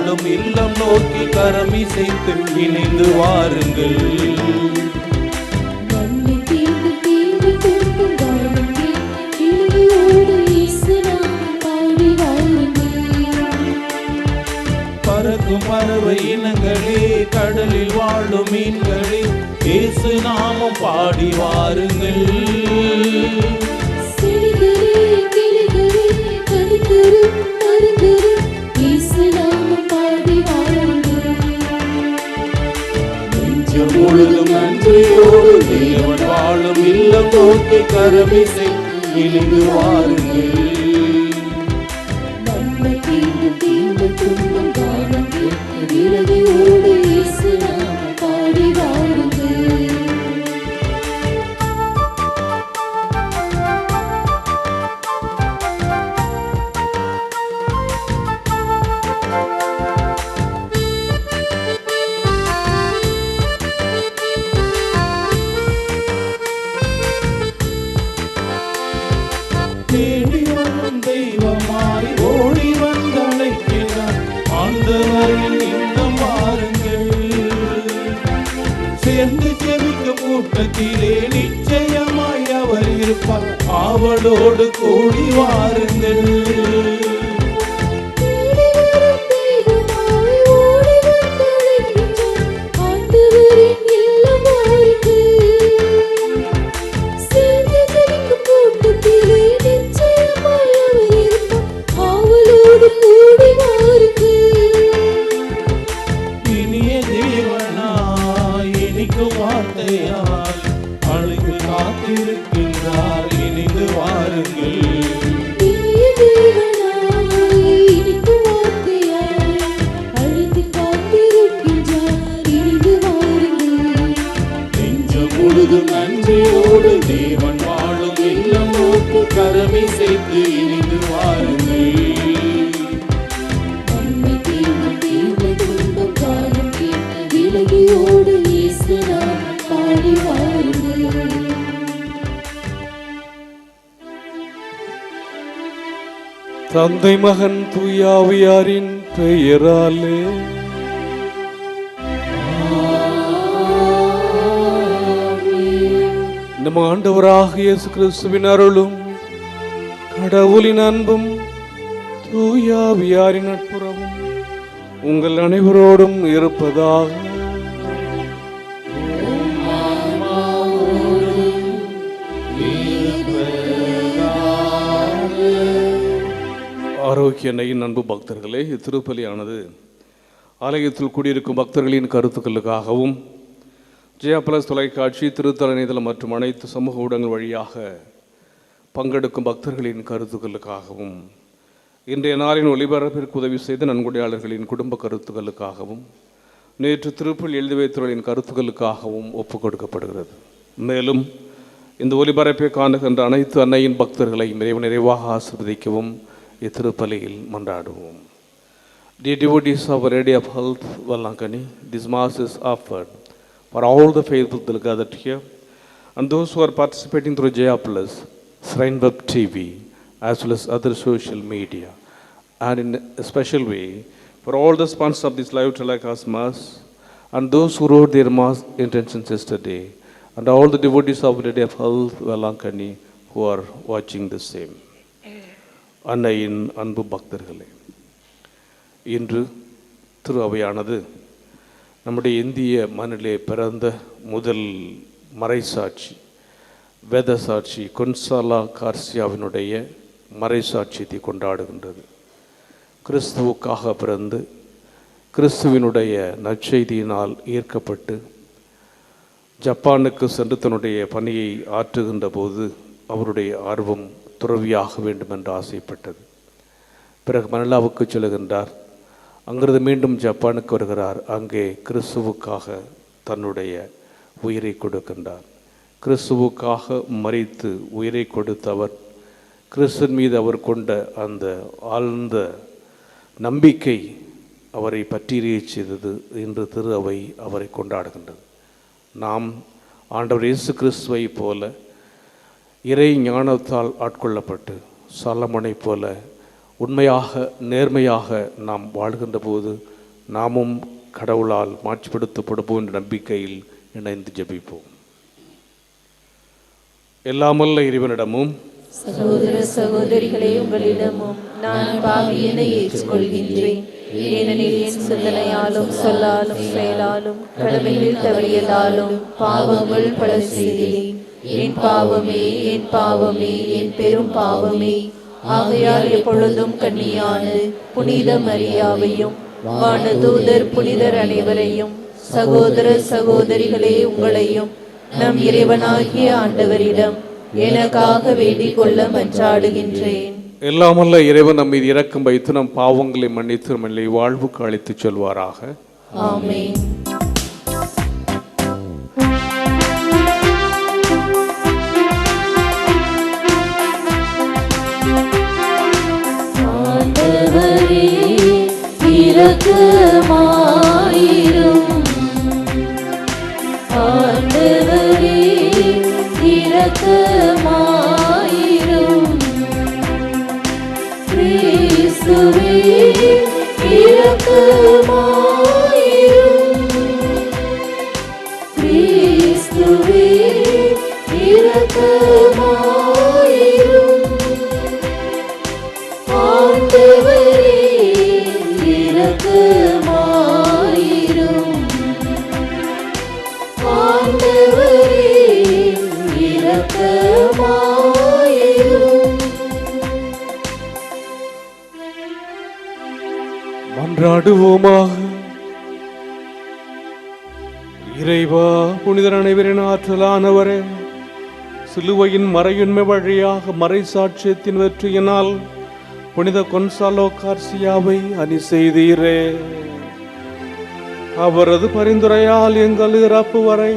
வாழும் இல்லம் நோக்கி கரமிசைத்து இணைந்து வாருங்கள். பறக்கும் பறவை இனங்களே, கடலில் வாழும் மீன்களே, இயேசு நாமம் பாடி வாருங்கள். நெஞ்சம் முழுதும் நன்றியோடு தேவன் வாழும் இல்லம் நோக்கி கரமிசை இணைந்து வாருங்கள். தேடி வரும் தெய்வமாய் ஓடி வந்தழைக்கிறார் ஆண்டவரின் இல்லம் வாருங்கள். சேர்ந்து ஜெபிக்கும் கூட்டத்திலே நிச்சயமாய் அவர் இருப்பார், ஆவலோடு கூடி வாருங்கள். வார்த்தையால் அழைத்து காத்திருக்கின்றார், இணைந்து வாருங்கள். நெஞ்சம் முழுதும் நன்றியோடு தேவன் வாழும் இல்லம் நோக்கி கரமிசைத்து இணைந்து வாருங்கள். தந்தை மகன் தூயாவியாரின் பெயராலே நம் ஆண்டவராகிய இயேசு கிறிஸ்துவின் அருளும் கடவுளின் அன்பும் தூயாவியாரின் நட்புறவும் உங்கள் அனைவரோடும் இருப்பதாக. ஆரோக்கிய அன்னையின் அன்பு பக்தர்களே, இத்திருப்பலியானது ஆலயத்தில் கூடியிருக்கும் பக்தர்களின் கருத்துக்களுக்காகவும் ஜெயா பிளஸ் தொலைக்காட்சி, திருத்தல இணையதளம் மற்றும் அனைத்து சமூக ஊடகங்கள் வழியாக பங்கெடுக்கும் பக்தர்களின் கருத்துக்களுக்காகவும், இன்றைய நாளின் ஒளிபரப்பிற்கு உதவி செய்த நன்கொடையாளர்களின் குடும்ப கருத்துக்களுக்காகவும், நேற்று திருப்பலி எழுதி வைத்தவர்களின் கருத்துக்களுக்காகவும் ஒப்புக் கொடுக்கப்படுகிறது. மேலும் இந்த ஒளிபரப்பை காணுகின்ற அனைத்து அன்னையின் பக்தர்களையும் நிறைவாக ஆசீர்வதிக்கவும் இத்திருப்பலியில் மன்றாடுவோம். Dear devotees of Our Lady of Health, Vallankani, this Mass is offered for all the faithful that are gathered here and those who are participating through Jaya Plus, Shrine Web TV, as well as other social media, and in a special way for all the sponsors of this live telecast Mass and those who wrote their Mass intentions yesterday, and all the devotees of Our Lady of Health, Vallankani, who are watching the same. அன்னையின் அன்பு பக்தர்களே, இன்று திரு அவையானது நம்முடைய இந்திய மண்ணிலே பிறந்த முதல் மறைசாட்சி, வேத சாட்சி கொன்சாலா கார்சியாவினுடைய மறைசாட்சியத்தை கொண்டாடுகின்றது. கிறிஸ்துவுக்காக பிறந்து கிறிஸ்துவினுடைய நற்செய்தியினால் ஈர்க்கப்பட்டு ஜப்பானுக்கு சென்று தன்னுடைய பணியை ஆற்றுகின்ற போது அவருடைய ஆர்வம் துறவியாக வேண்டும் என்று ஆசைப்பட்டது. பிறகு மணிலாவுக்கு செல்கின்றார். அங்கிருந்து மீண்டும் ஜப்பானுக்கு வருகிறார். அங்கே கிறிஸ்துவுக்காக தன்னுடைய உயிரை கொடுக்கின்றார். கிறிஸ்துவுக்காக மரித்து உயிரை கொடுத்தவர், கிறிஸ்துவின் மீது அவர் கொண்ட அந்த ஆழ்ந்த நம்பிக்கை அவரை பற்றிய செய்தது. இன்று திரு அவை அவரை கொண்டாடுகின்றது. நாம் ஆண்டவர் இயேசு கிறிஸ்துவை போல இறை ஞானத்தால் ஆட்கொள்ளப்பட்டு சாலமோனை போல உண்மையாக நேர்மையாக நாம் வாழ்கின்ற போது நாமும் கடவுளால் மாட்சிப்படுத்தப்படுவோம் என்ற நம்பிக்கையில் இணைந்து ஜெபிப்போம். எல்லாமல்ல இறைவனிடமும் சகோதர சகோதரிகளே, உங்களிடமும் நான் பாவியனை ஏற்றுக்கொள்கின்றேன். ஏனெனில் என் சிந்தனையாலும் சொல்லாலும் செயலாலும் கடமையில் தவறியதாலும் பாவங்கள் பல செய்தேன். என் பாவமே, என் பாவமே, என் பெரும் பாவமே. ஆகையால் எப்பொழுதும் கன்னியான புனித மரியாவையும் வானதூதர் புனிதர் அனைவரையும் சகோதர சகோதரிகளே உங்களையும் நம் இறைவனாகிய ஆண்டவரிடம் எனக்காக வேண்டிக் கொள்ள மன்றாடுகின்றேன். எல்லாமல்ல இறைவன் நம் மீது இரக்கம் வைத்து நம் பாவங்களை மன்னித்து நம்மை வாழ்வுக்கு அழைத்துச் செல்வாராக. ஆமென். ஆண்டவரே இரக்கமாயிரும். ஆண்டவரே இரக்கமாயிரும். கிறிஸ்துவே இரக்கமாயிரும். கிறிஸ்துவே இரக்கமாயிரும். ஆண்டவரே இரக்கமாயிரும். ஆண்டவரே இரக்கமாயிரும். மன்றாடுவோமாக. இறைவா, புனிதர் அனைவரின் ஆற்றலானவரே, சிலுவையின் மறையுண்மை வழியாக மறை சாட்சியத்தின் வெற்றியினால் புனித கொன்சாலோ கார்சியாவை அணி செய்தீரே. அவரது பரிந்துரையால் எங்கள் இறப்பு வரை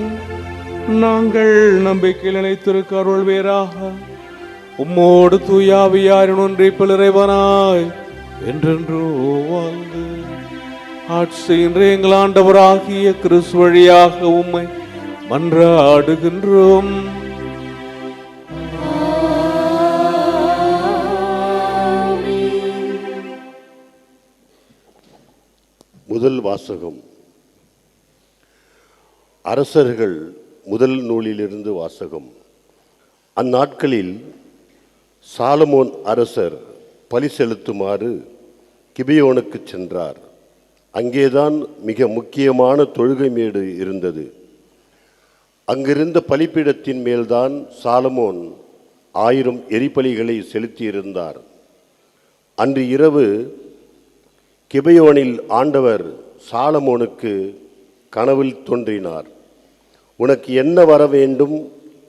நாங்கள் நம்பிக்கையில் நிலைத்திருக்க அருள்வீராக. உம்மோடு தூயாவியாரின் ஒன்றிப்பில் இறைவனாய் என்றென்று வாழ்ந்து ஆட்சியின்ற எங்கள் ஆண்டவராகிய கிறிஸ்து வழியாக உம்மை மன்றாடுகின்றோம். முதல் வாசகம் அரசர்கள் முதல் நூலிலிருந்து வாசகம். அந்நாட்களில் சாலமோன் அரசர் பலி செலுத்துமாறு கிபியோனுக்கு சென்றார். அங்கேதான் மிக முக்கியமான தொழுகை மேடு இருந்தது. அங்கிருந்த பலிப்பீடத்தின் மேல்தான் சாலமோன் 1000 எரிபலிகளை செலுத்தியிருந்தார். அன்று இரவு கிபியோனில் ஆண்டவர் சாலமோனுக்கு கனவில் தோன்றினார். உனக்கு என்ன வர வேண்டும்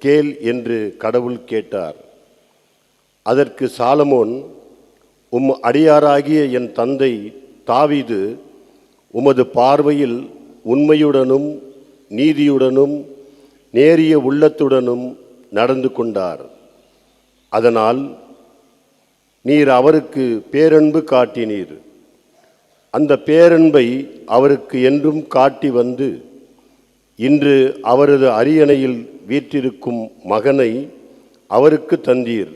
கேள் என்று கடவுள் கேட்டார். அதற்கு சாலமோன், உம் அடியாராகிய என் தந்தை தாவீது உமது பார்வையில் உண்மையுடனும் நீதியுடனும் நேரிய உள்ளத்துடனும் நடந்து கொண்டார். அதனால் நீர் அவருக்கு பேரன்பு காட்டினீர். அந்த பேரன்பை அவருக்கு என்றும் காட்டி வந்து இன்று அவரது அரியணையில் வீற்றிருக்கும் மகனை அவருக்கு தந்தீர்.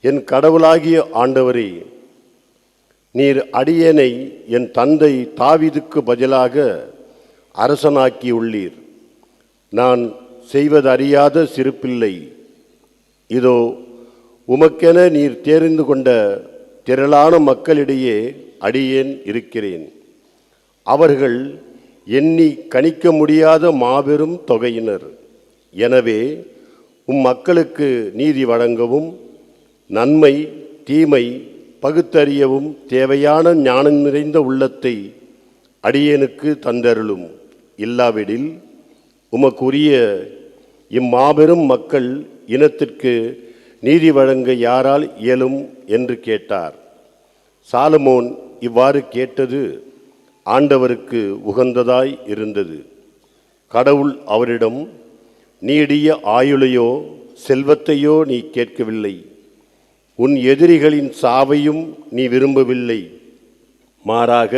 என் கடவுளாகிய ஆண்டவரே, நீர் அடியேனை என் தந்தை தாவீதுக்கு பதிலாக அரசனாக்கியுள்ளீர். நான் செய்வதறியாத சிறுபிள்ளை. இதோ உமக்கென நீர் தேர்ந்து கொண்ட திரளான மக்களிடையே அடியேன் இருக்கிறேன். அவர்கள் எண்ணி கணிக்க முடியாத மாபெரும் தொகையினர். எனவே மக்களுக்கு நீதி வழங்கவும் நன்மை தீமை பகுத்தறியவும் தேவையான ஞானம் நிறைந்த உள்ளத்தை அடியேனுக்கு தந்தருளும். இல்லாவிடில் உமக்குரிய இம்மாபெரும் மக்கள் இனத்திற்கு நீதி வழங்க யாரால் இயலும் என்று கேட்டார். சாலமோன் இவ்வாறு கேட்டது ஆண்டவருக்கு உகந்ததாய் இருந்தது. கடவுள் அவரிடம், நீடிய ஆயுளையோ செல்வத்தையோ நீ கேட்கவில்லை, உன் எதிரிகளின் சாவையும் நீ விரும்பவில்லை. மாறாக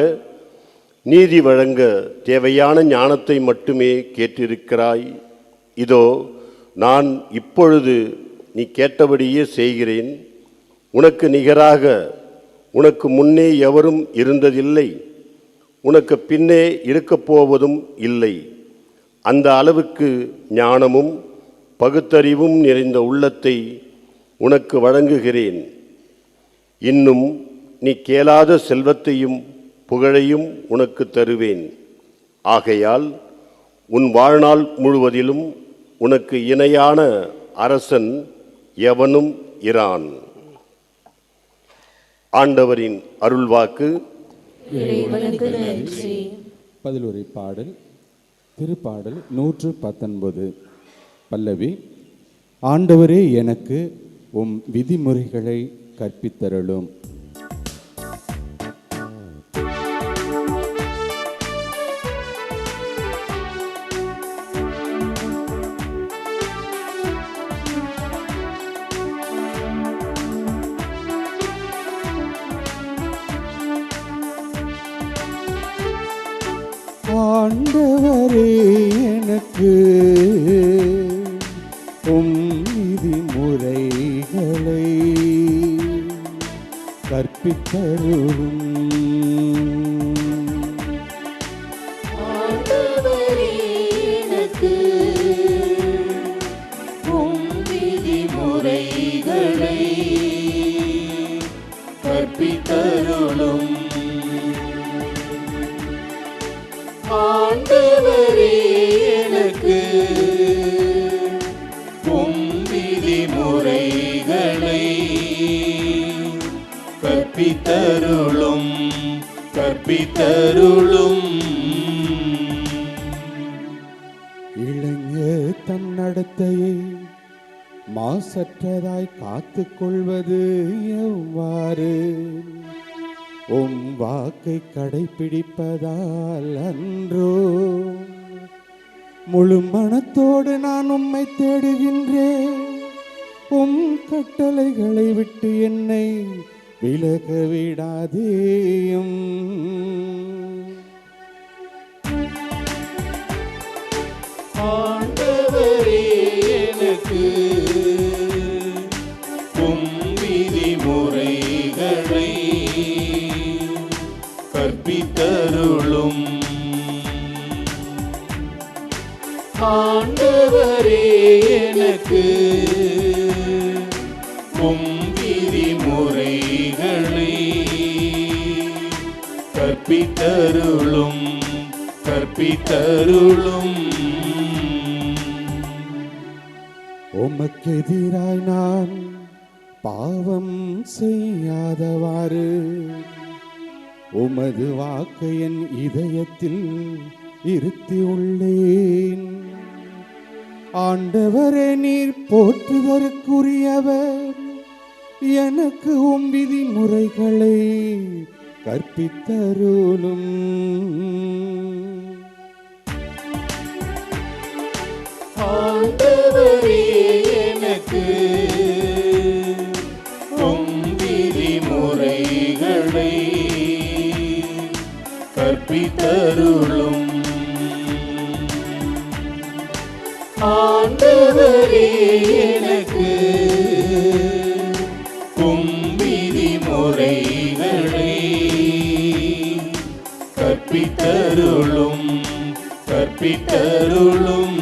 நீதி வழங்க தேவையான ஞானத்தை மட்டுமே கேட்டிருக்கிறாய். இதோ நான் இப்பொழுது நீ கேட்டபடியே செய்கிறேன். உனக்கு நிகராக உனக்கு முன்னே எவரும் இருந்ததில்லை. உனக்கு பின்னே இருக்கப் போவதும் இல்லை. அந்த அளவுக்கு ஞானமும் பகுத்தறிவும் நிறைந்த உள்ளத்தை உனக்கு வழங்குகிறேன். இன்னும் நீ கேளாத செல்வத்தையும் புகழையும் உனக்கு தருவேன். ஆகையால் உன் வாழ்நாள் முழுவதிலும் உனக்கு இணையான அரசன் எவனும் இரான். ஆண்டவரின் அருள்வாக்கு. இறைவனுக்கு நன்றி. பதிலுரை பாடல் திருப்பாடல் 119. பல்லவி. ஆண்டவரே எனக்கு உம் விதிமுறைகளை கற்பித்தருளும். ஆண்டவரே எனக்கு உம் விதிமுறைகளை கற்பித்தருளும். ஆண்டவரே எனக்கு உம் விதிமுறைகளை கற்பித்தருளும். ஆண்டவரே எனக்கு உம் விதிமுறைகளை கற்பித்தருளும் கற்பித்தருளும். இளைஞர் தன் நடத்தையை மாசற்றதாய் காத்துக் கொள்வது எவ்வாறு? உம் வாக்கை கடைப்பிடிப்பதால் அன்றோ? முழு மனத்தோடு நான் உம்மை தேடுகின்றேன். உம் கட்டளைகளை விட்டு என்னை விலக விடாதேயும். ஆண்டவரே எனக்கு உம் விதிமுறைகளை கற்பித்தருளும். ஆண்டவரே எனக்கு உம் விதிமுறைகளை கற்பித்தருளும் கற்பித்தருளும். உமக்கெதிராய் நான் பாவம் செய்யாதவாறு உமது வாக்கை என் இதயத்தில் இருத்தியுள்ளேன். ஆண்டவரே நீர் போற்றுதற்குரியவர். எனக்கு உம் விதிமுறைகளை கற்பித்தருளும். ஆண்டவரே எனக்கு உம் விதிமுறைகளை கற்பித்தருளும். ஆண்டவரே எனக்கு உம் விதிமுறைகளை கற்பித்தருளும் கற்பித்தருளும்.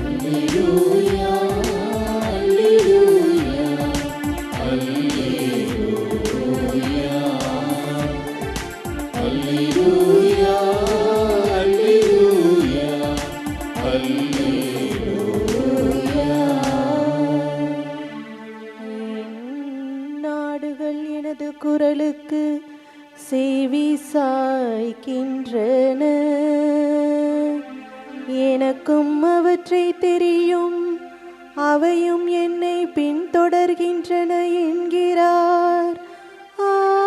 Alleluia, Alleluia, Alleluia, Alleluia, Alleluia, Alleluia. நாடுகள் எனது குரலுக்கு செவி சாய்க்கின்றன. எனக்கும் அவற்றை தெரியும், அவையும் என்னை பின்தொடர்கின்றன என்கிறார் ஆண்டவர்.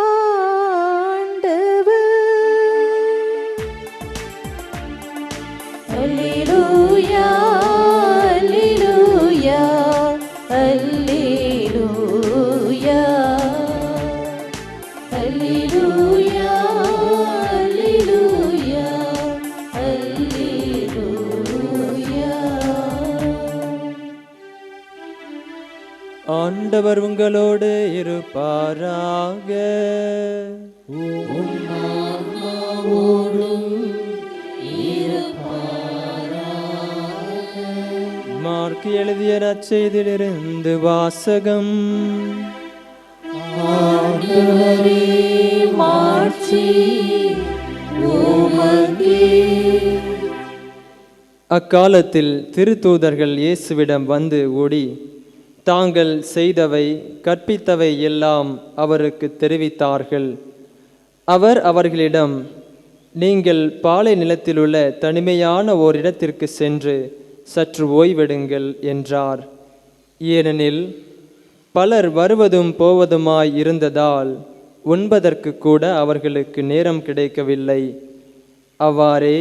அல்லேலூயா, அல்லேலூயா, அல்லேலூயா, அல்லேலூயா, ஆண்டவர் உங்களோடு இருப்பாராக. மார்க்கு எழுதிய நற்செய்தியிலிருந்து வாசகம். அக்காலத்தில் திருத்தூதர்கள் இயேசுவிடம் வந்து ஓடி தாங்கள் செய்தவை கற்பித்தவை எல்லாம் அவருக்கு தெரிவித்தார்கள். அவர் அவர்களிடம், நீங்கள் பாலை நிலத்திலுள்ள தனிமையான ஓரிடத்திற்கு சென்று சற்று ஓய்வெடுங்கள் என்றார். ஏனெனில் பலர் வருவதும் போவதுமாய் இருந்ததால் உண்பதற்கு கூட அவர்களுக்கு நேரம் கிடைக்கவில்லை. அவ்வாறே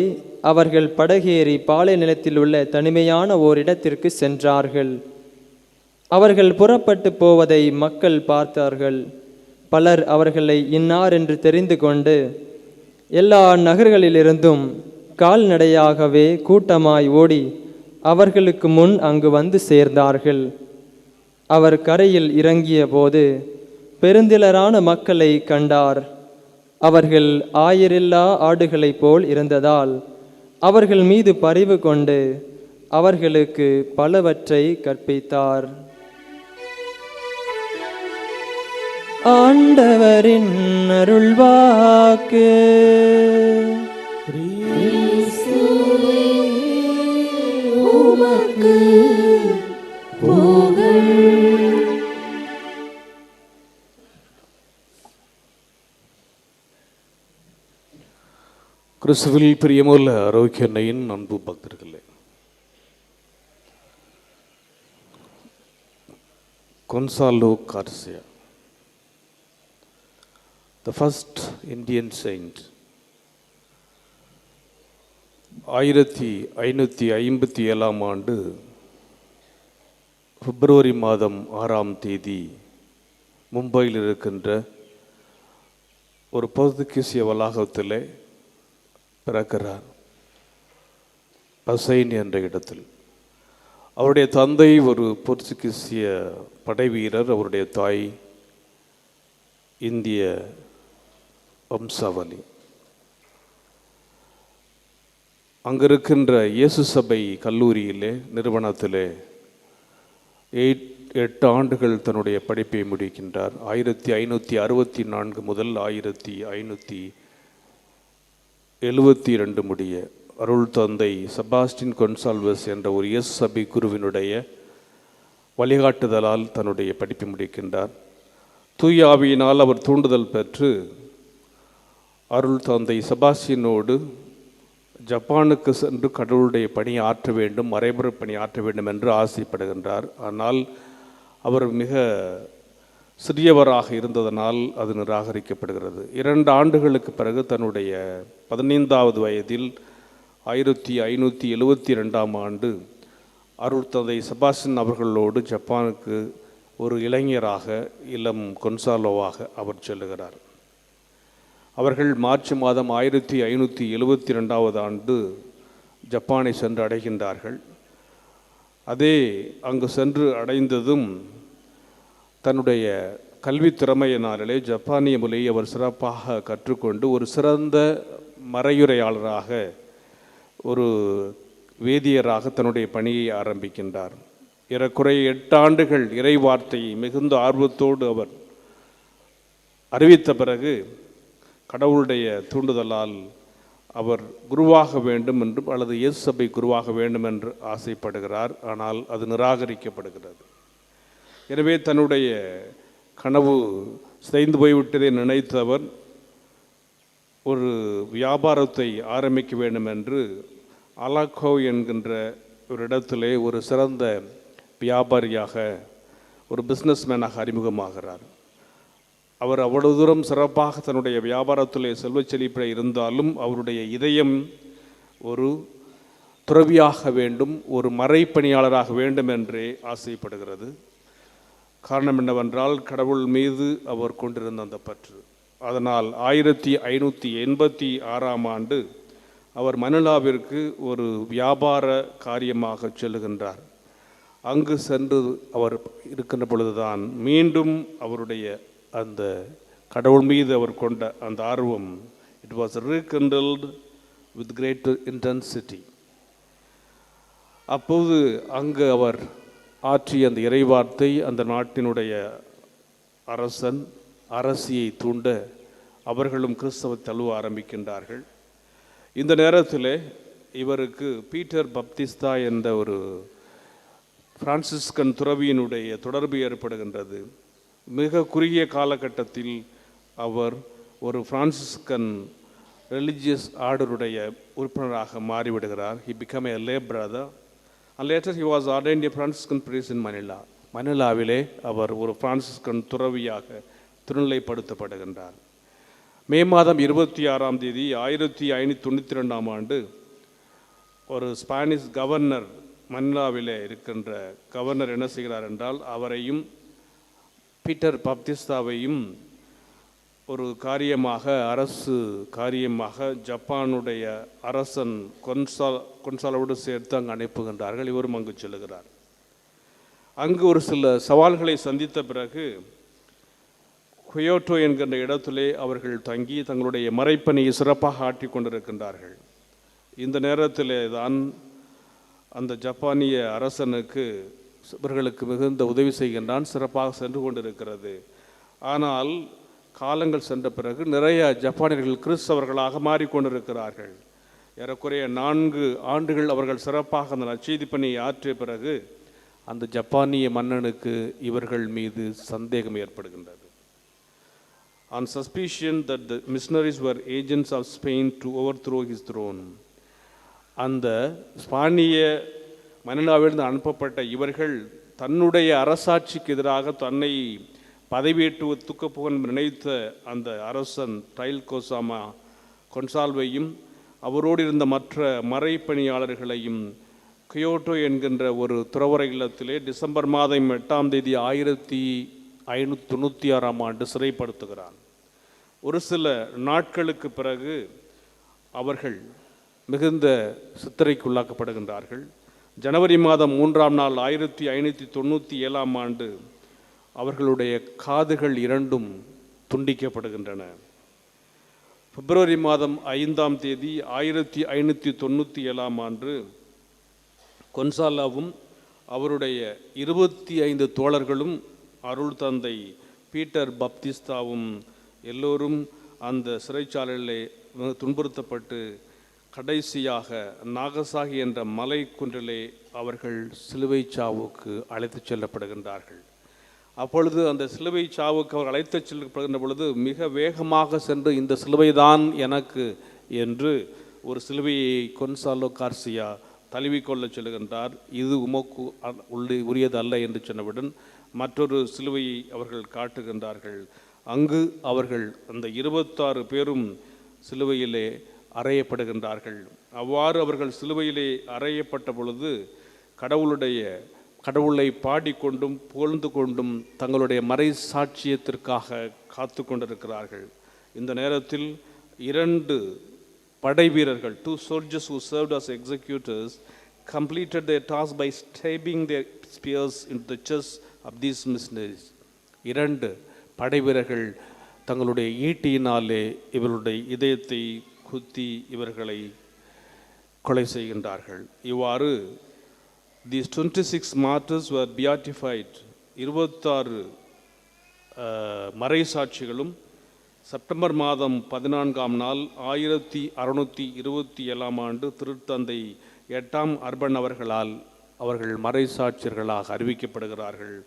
அவர்கள் படகேறி பாலை நிலத்தில் உள்ள தனிமையான ஓரிடத்திற்கு சென்றார்கள். அவர்கள் புறப்பட்டு போவதை மக்கள் பார்த்தார்கள். பலர் அவர்களை இன்னார் என்று தெரிந்து கொண்டு எல்லா நகர்களிலிருந்தும் கால்நடையாகவே கூட்டமாய் ஓடி அவர்களுக்கு முன் அங்கு வந்து சேர்ந்தார்கள். அவர் கரையில் இறங்கிய போது பெருந்திரளான மக்களை கண்டார். அவர்கள் ஆயரில்லா ஆடுகளைப் போல் இருந்ததால் அவர்கள் மீது பரிவு கொண்டு அவர்களுக்கு பலவற்றை கற்பித்தார். ஆண்டவரின் அருள்வாக்கு. கிறிஸ்துவில் பிரியமுள்ள ஆரோக்கிய அன்னையின் அன்பு பக்தர்களே, கொன்சாலோ Garcia, the first Indian saint, 1557 ஆண்டு பிப்ரவரி மாதம் 6ஆம் தேதி மும்பையில் இருக்கின்ற ஒரு போர்த்துகீசிய வளாகத்திலே பிறக்கிறார். பசைன் என்ற இடத்தில். அவருடைய தந்தை ஒரு போர்த்துகீசிய படை வீரர், அவருடைய தாய் இந்திய வம்சாவளி. அங்கிருக்கின்ற இயேசு சபை கல்லூரியிலே நிறுவனத்திலே 8 ஆண்டுகள் தன்னுடைய படிப்பை முடிக்கின்றார். 1564 முதல் 1572 முடிய அருள் தந்தை செபாஸ்டின் கொன்சால்வஸ் என்ற ஒரு இயேசு சபை குருவினுடைய வழிகாட்டுதலால் தன்னுடைய படிப்பை முடிக்கின்றார். தூய ஆவியினால் அவர் தூண்டுதல் பெற்று அருள் தந்தை செபாஸ்டினோடு ஜப்பானுக்கு சென்று கடவுளுடைய பணியை ஆற்ற வேண்டும், மறைமுறை பணி ஆற்ற வேண்டும் என்று ஆசைப்படுகின்றார். ஆனால் அவர் மிக சிறியவராக இருந்ததனால் அது நிராகரிக்கப்படுகிறது. 2 ஆண்டுகளுக்கு பிறகு தன்னுடைய 15வது வயதில் 1572 ஆண்டு அருள் தந்தை செபாஸ்டின் அவர்களோடு ஜப்பானுக்கு ஒரு இளைஞராக, இளம் கொன்சாலோவாக அவர் செல்லுகிறார். அவர்கள் மார்ச் மாதம் 1572 ஆண்டு ஜப்பானை சென்று அடைகின்றார்கள். அதே அங்கு சென்று அடைந்ததும் தன்னுடைய கல்வி திறமையினாலே ஜப்பானிய மொழியை அவர் சிறப்பாக கற்றுக்கொண்டு ஒரு சிறந்த மறையுரையாளராக, ஒரு வேதியராக தன்னுடைய பணியை ஆரம்பிக்கின்றார். ஏறக்குறைய 8 ஆண்டுகள் இறை வார்த்தையை மிகுந்த ஆர்வத்தோடு அவர் அறிவித்த பிறகு கடவுளுடைய தூண்டுதலால் அவர் குருவாக வேண்டும் என்று அல்லது இயேசு சபை குருவாக வேண்டும் என்று ஆசைப்படுகிறார். ஆனால் அது நிராகரிக்கப்படுகிறது. எனவே தன்னுடைய கனவு சிதைந்து போய்விட்டதை நினைத்தவர் ஒரு வியாபாரத்தை ஆரம்பிக்க வேண்டும் என்று அலாக்கோ என்கின்ற ஒரு இடத்திலே ஒரு சிறந்த வியாபாரியாக, ஒரு பிஸ்னஸ்மேனாக அறிமுகமாகிறார். அவர் அவ்வளவு தூரம் சிறப்பாக தன்னுடைய வியாபாரத்திலே செல்வச் செழிப்பில் இருந்தாலும் அவருடைய இதயம் ஒரு துறவியாக வேண்டும், ஒரு மறைப்பணியாளராக வேண்டும் என்றே ஆசைப்படுகிறது. காரணம் என்னவென்றால் கடவுள் மீது அவர் கொண்டிருந்த அந்த பற்று. அதனால் 1586 ஆண்டு அவர் மணிலாவிற்கு ஒரு வியாபார காரியமாக செல்லுகின்றார். அங்கு சென்று அவர் இருக்கின்ற பொழுதுதான் மீண்டும் அவருடைய அந்த கடவுள் மீது அவர் கொண்ட அந்த ஆர்வம் it was rekindled with greater intensity. அப்போது அங்கு அவர் ஆற்றிய அந்த இறைவார்த்தை அந்த நாட்டினுடைய அரசியை தூண்ட அவர்களும் கிறிஸ்தவ தழுவ ஆரம்பிக்கின்றார்கள். இந்த நேரத்தில் இவருக்கு பீட்டர் பப்திஸ்தா என்ற ஒரு பிரான்சிஸ்கன் துறவியினுடைய தொடர்பு ஏற்படுகின்றது. மிக குறுகிய காலகட்டத்தில் அவர் ஒரு பிரான்சிஸ்கன் ரிலிஜியஸ் ஆர்டருடைய உறுப்பினராக மாறிவிடுகிறார். He became a lay brother and later he was ordained a Franciscan priest in Manila. மணிலாவிலே அவர் ஒரு பிரான்சிஸ்கன் துறவியாக திருநிலைப்படுத்தப்படுகின்றார். மே மாதம் 26ஆம் தேதி 1592ஆம் ஆண்டு ஒரு ஸ்பானிஷ் கவர்னர், மணிலாவிலே இருக்கின்ற கவர்னர் என்ன செய்கிறார் என்றால், அவரையும் பீட்டர் பப்திஸ்தாவையும் ஒரு காரியமாக, அரசு காரியமாக ஜப்பானுடைய அரசன் கொன்சாலோடு சேர்த்து அங்கு அனுப்புகின்றார்கள். இவரும் அங்கு செல்லுகிறார். அங்கு ஒரு சில சவால்களை சந்தித்த பிறகு கியோட்டோ என்கின்ற இடத்திலே அவர்கள் தங்கி தங்களுடைய மறைப்பணியை சிறப்பாக ஆற்றிக் கொண்டிருக்கின்றார்கள். இந்த நேரத்திலே தான் அந்த ஜப்பானிய அரசனுக்கு இவர்களுக்கு மிகுந்த உதவி செய்கின்றான், சிறப்பாக சென்று கொண்டிருக்கிறது. ஆனால் காலங்கள் சென்ற பிறகு நிறைய ஜப்பானியர்கள் கிறிஸ்தவர்களாக மாறிக்கொண்டிருக்கிறார்கள். ஏறக்குறைய 4 ஆண்டுகள் அவர்கள் சிறப்பாக அந்த நற்செய்தி பணியை ஆற்றிய பிறகு அந்த ஜப்பானிய மன்னனுக்கு இவர்கள் மீது சந்தேகம் ஏற்படுகின்றது. On suspicion that the missionaries were agents of Spain to overthrow his throne, அந்த ஸ்பானிய மணிலாவிலிருந்து அனுப்பப்பட்ட இவர்கள் தன்னுடைய அரசாட்சிக்கு எதிராக தன்னை பதவியேற்று துக்கப்போக நினைத்த அந்த அரசன் டைல் கோசாமா கொன்சால்வையும் அவரோடு இருந்த மற்ற மறைப்பணியாளர்களையும் கியோட்டோ என்கின்ற ஒரு துறவர இல்லத்திலே டிசம்பர் மாதம் 8ஆம் தேதி 1596ஆம் ஆண்டு சிறைப்படுத்துகிறான். ஒரு சில நாட்களுக்கு பிறகு அவர்கள் மிகுந்த சித்திரைக்குள்ளாக்கப்படுகின்றார்கள். ஜனவரி மாதம் 3ஆம் நாள் 1597ஆம் ஆண்டு அவர்களுடைய காதுகள் 2ம் துண்டிக்கப்படுகின்றன. பிப்ரவரி மாதம் 5ஆம் தேதி 1597ஆம் ஆண்டு கொன்சாலாவும் அவருடைய 25 தோழர்களும் அருள் தந்தை பீட்டர் பப்திஸ்தாவும் எல்லோரும் அந்த சிறைச்சாலையிலே துன்புறுத்தப்பட்டு கடைசியாக நாகசாகி என்ற மலை குன்றிலே அவர்கள் சிலுவை சாவுக்கு அழைத்து செல்லப்படுகின்றார்கள். அப்பொழுது அந்த சிலுவை சாவுக்கு அவர் அழைத்து செல்லப்படுகின்ற பொழுது மிக வேகமாக சென்று இந்த சிலுவைதான் எனக்கு என்று ஒரு சிலுவையை கொன்சாலோ கார்சியா தழுவிக்கொள்ள சொல்லுகின்றார். இது உமக்கு உரியது அல்ல என்று சொன்னவுடன் மற்றொரு சிலுவையை அவர்கள் காட்டுகின்றார்கள். அங்கு அவர்கள் அந்த 26 பேரும் சிலுவையிலே அறையப்படுகின்றார்கள். அவ்வாறு அவர்கள் சிலுவையிலே அறையப்பட்ட பொழுது கடவுளை பாடிக்கொண்டும் புகழ்ந்து கொண்டும் தங்களுடைய மறை சாட்சியத்திற்காக காத்து கொண்டிருக்கிறார்கள். இந்த நேரத்தில் 2 படை வீரர்கள், 2 soldiers who served as executors, completed their task by stabbing their spears into the chest of these missionaries. 2 படை வீரர்கள் தங்களுடைய ஈட்டியினாலே இவருடைய இதயத்தை குத்தி இவர்களை கொலை செய்கின்றார்கள். இவ்வாறு these 26 martyrs were beatified. 26 மறை சாட்சிகளும் செப்டம்பர் மாதம் 14ஆம் நாள் 1627ஆம் ஆண்டு திருத்தந்தை 8ஆம் அர்பன் அவர்கள் மறை சாட்சியர்களாக அறிவிக்கப்படுகிறார்கள்.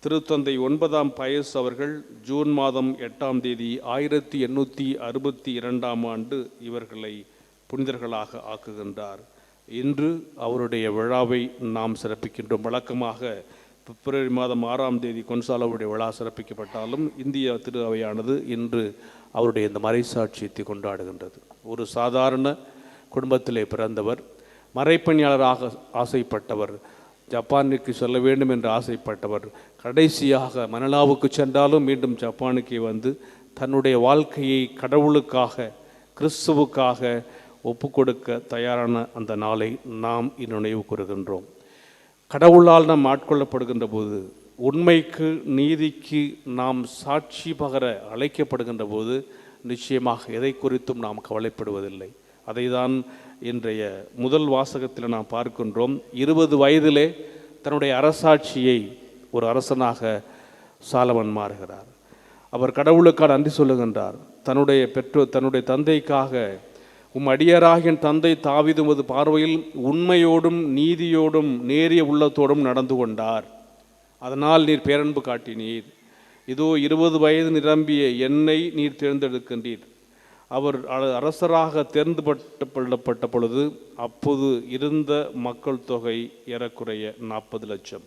திருத்தந்தை 9ஆம் பயஸ் அவர்கள் ஜூன் மாதம் 8ஆம் தேதி 1862ஆம் ஆண்டு இவர்களை புனிதர்களாக ஆக்குகின்றார். இன்று அவருடைய விழாவை நாம் சிறப்பிக்கின்றோம். வழக்கமாக பிப்ரவரி மாதம் 6ஆம் தேதி கொன்சாலோவுடைய விழா சிறப்பிக்கப்பட்டாலும் இந்திய திரு அவையானது இன்று அவருடைய இந்த மறைசாட்சியத்தை கொண்டாடுகின்றது. ஒரு சாதாரண குடும்பத்திலே பிறந்தவர், மறைப்பணியாளராக ஆசைப்பட்டவர், ஜப்பானுக்கு செல்ல வேண்டும் என்று ஆசைப்பட்டவர், கடைசியாக மணிலாவுக்கு சென்றாலும் மீண்டும் ஜப்பானுக்கு வந்து தன்னுடைய வாழ்க்கையை கடவுளுக்காக கிறிஸ்துவுக்காக ஒப்பு கொடுக்க தயாரான அந்த நாளை நாம் நினைவு கூறுகின்றோம். கடவுளால் நாம் ஆட்கொள்ளப்படுகின்ற போது, உண்மைக்கு நீதிக்கு நாம் சாட்சி பகர அழைக்கப்படுகின்ற போது நிச்சயமாக எதை குறித்தும் நாம் கவலைப்படுவதில்லை. அதை தான் இன்றைய முதல் வாசகத்தில் நாம் பார்க்கின்றோம். 20 வயதிலே தன்னுடைய அரசாட்சியை ஒரு அரசனாக சாலமன் மாறுகிறார். அவர் கடவுளுக்காக நன்றி சொல்லுகின்றார். தன்னுடைய தந்தைக்காக, உம் அடியாராகிய என் தந்தை தாவீது உமது பார்வையில் உண்மையோடும் நீதியோடும் நேரிய உள்ளத்தோடும் நடந்து கொண்டார். அதனால் நீர் பேரன்பு காட்டினீர். இதோ 20 வயது நிரம்பிய என்னை நீர் தேர்ந்தெடுக்கின்றீர். அவர் அரசராக தேர்ந்தெடுக்கப்பட்ட பொழுது அப்போது இருந்த மக்கள் தொகை ஏறக்குறைய 40 லட்சம்.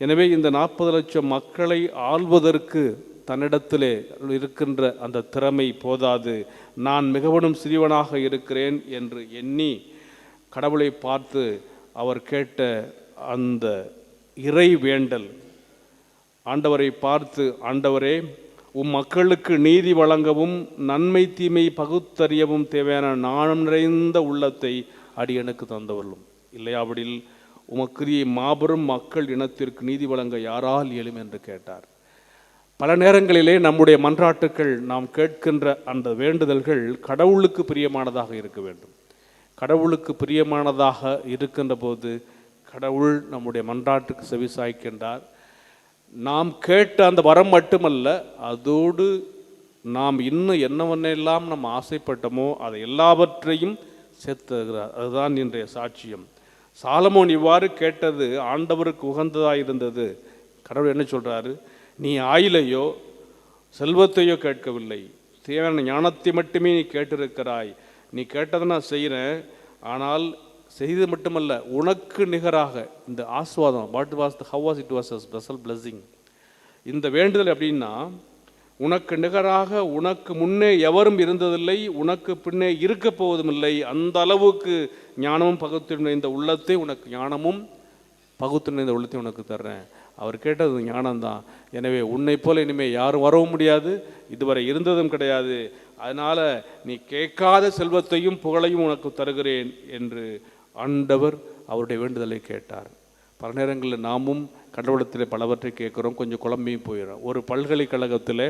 எனவே இந்த 40 லட்சம் மக்களை ஆள்வதற்கு தன்னிடத்திலே இருக்கின்ற அந்த திறமை போதாது, நான் மிகவும் சிறியவனாக இருக்கிறேன் என்று எண்ணி கடவுளை பார்த்து அவர் கேட்ட அந்த இறை வேண்டல், ஆண்டவரை பார்த்து, ஆண்டவரே உம் மக்களுக்கு நீதி வழங்கவும் நன்மை தீமை பகுத்தறியவும் தேவையான நாணம் நிறைந்த உள்ளத்தை அடியனுக்கு தந்தவர்களும், இல்லையாவிடில் உமக்குரிய மாபெரும் மக்கள் இனத்திற்கு நீதி வழங்க யாரால் இயலும் என்று கேட்டார். பல நேரங்களிலே நம்முடைய மன்றாட்டுக்கள், நாம் கேட்கின்ற அந்த வேண்டுதல்கள் கடவுளுக்கு பிரியமானதாக இருக்க வேண்டும். கடவுளுக்கு பிரியமானதாக இருக்கின்ற போது கடவுள் நம்முடைய மன்றாட்டுக்கு செவிசாய்க்கின்றார். நாம் கேட்ட அந்த வரம் மட்டுமல்ல, அதோடு நாம் இன்னும் என்னவென்னெல்லாம் நாம் ஆசைப்பட்டோமோ அதை எல்லாவற்றையும் சேர்த்துகிறார். அதுதான் இன்றைய சாட்சியம். சாலமோன் இவ்வாறு கேட்டது ஆண்டவருக்கு உகந்ததாக இருந்தது. கடவுள் என்ன சொல்கிறாரு? நீ ஆயிலையோ செல்வத்தையோ கேட்கவில்லை, தேவையான ஞானத்தை மட்டுமே நீ கேட்டிருக்கிறாய். நீ கேட்டதை நான் செய்கிறேன், ஆனால் செய்து மட்டுமல்ல, உனக்கு நிகராக இந்த ஆஸ்வாதம், how was it was a special blessing. இந்த வேண்டுதல் அப்படின்னா, உனக்கு நிகராக உனக்கு முன்னே எவரும் இருந்ததில்லை, உனக்கு பின்னே இருக்க போவதும் இல்லை. அந்த அளவுக்கு ஞானமும் பகுத்து இந்த உள்ளத்தை உனக்கு, ஞானமும் பகுத்து இந்த உள்ளத்தை உனக்கு தர்றேன். அவர் கேட்டது ஞானம்தான். எனவே உன்னை போல இனிமேல் யாரும் வரவும் முடியாது, இதுவரை இருந்ததும் கிடையாது. அதனால் நீ கேட்காத செல்வத்தையும் புகழையும் உனக்கு தருகிறேன் என்று ஆண்டவர் அவருடைய வேண்டுதலை கேட்டார். பல நேரங்களில் நாமும் கடவுளத்தில் பலவற்றை கேட்குறோம், கொஞ்சம் குழம்பியும் போயிடும். ஒரு பல்கலைக்கழகத்தில்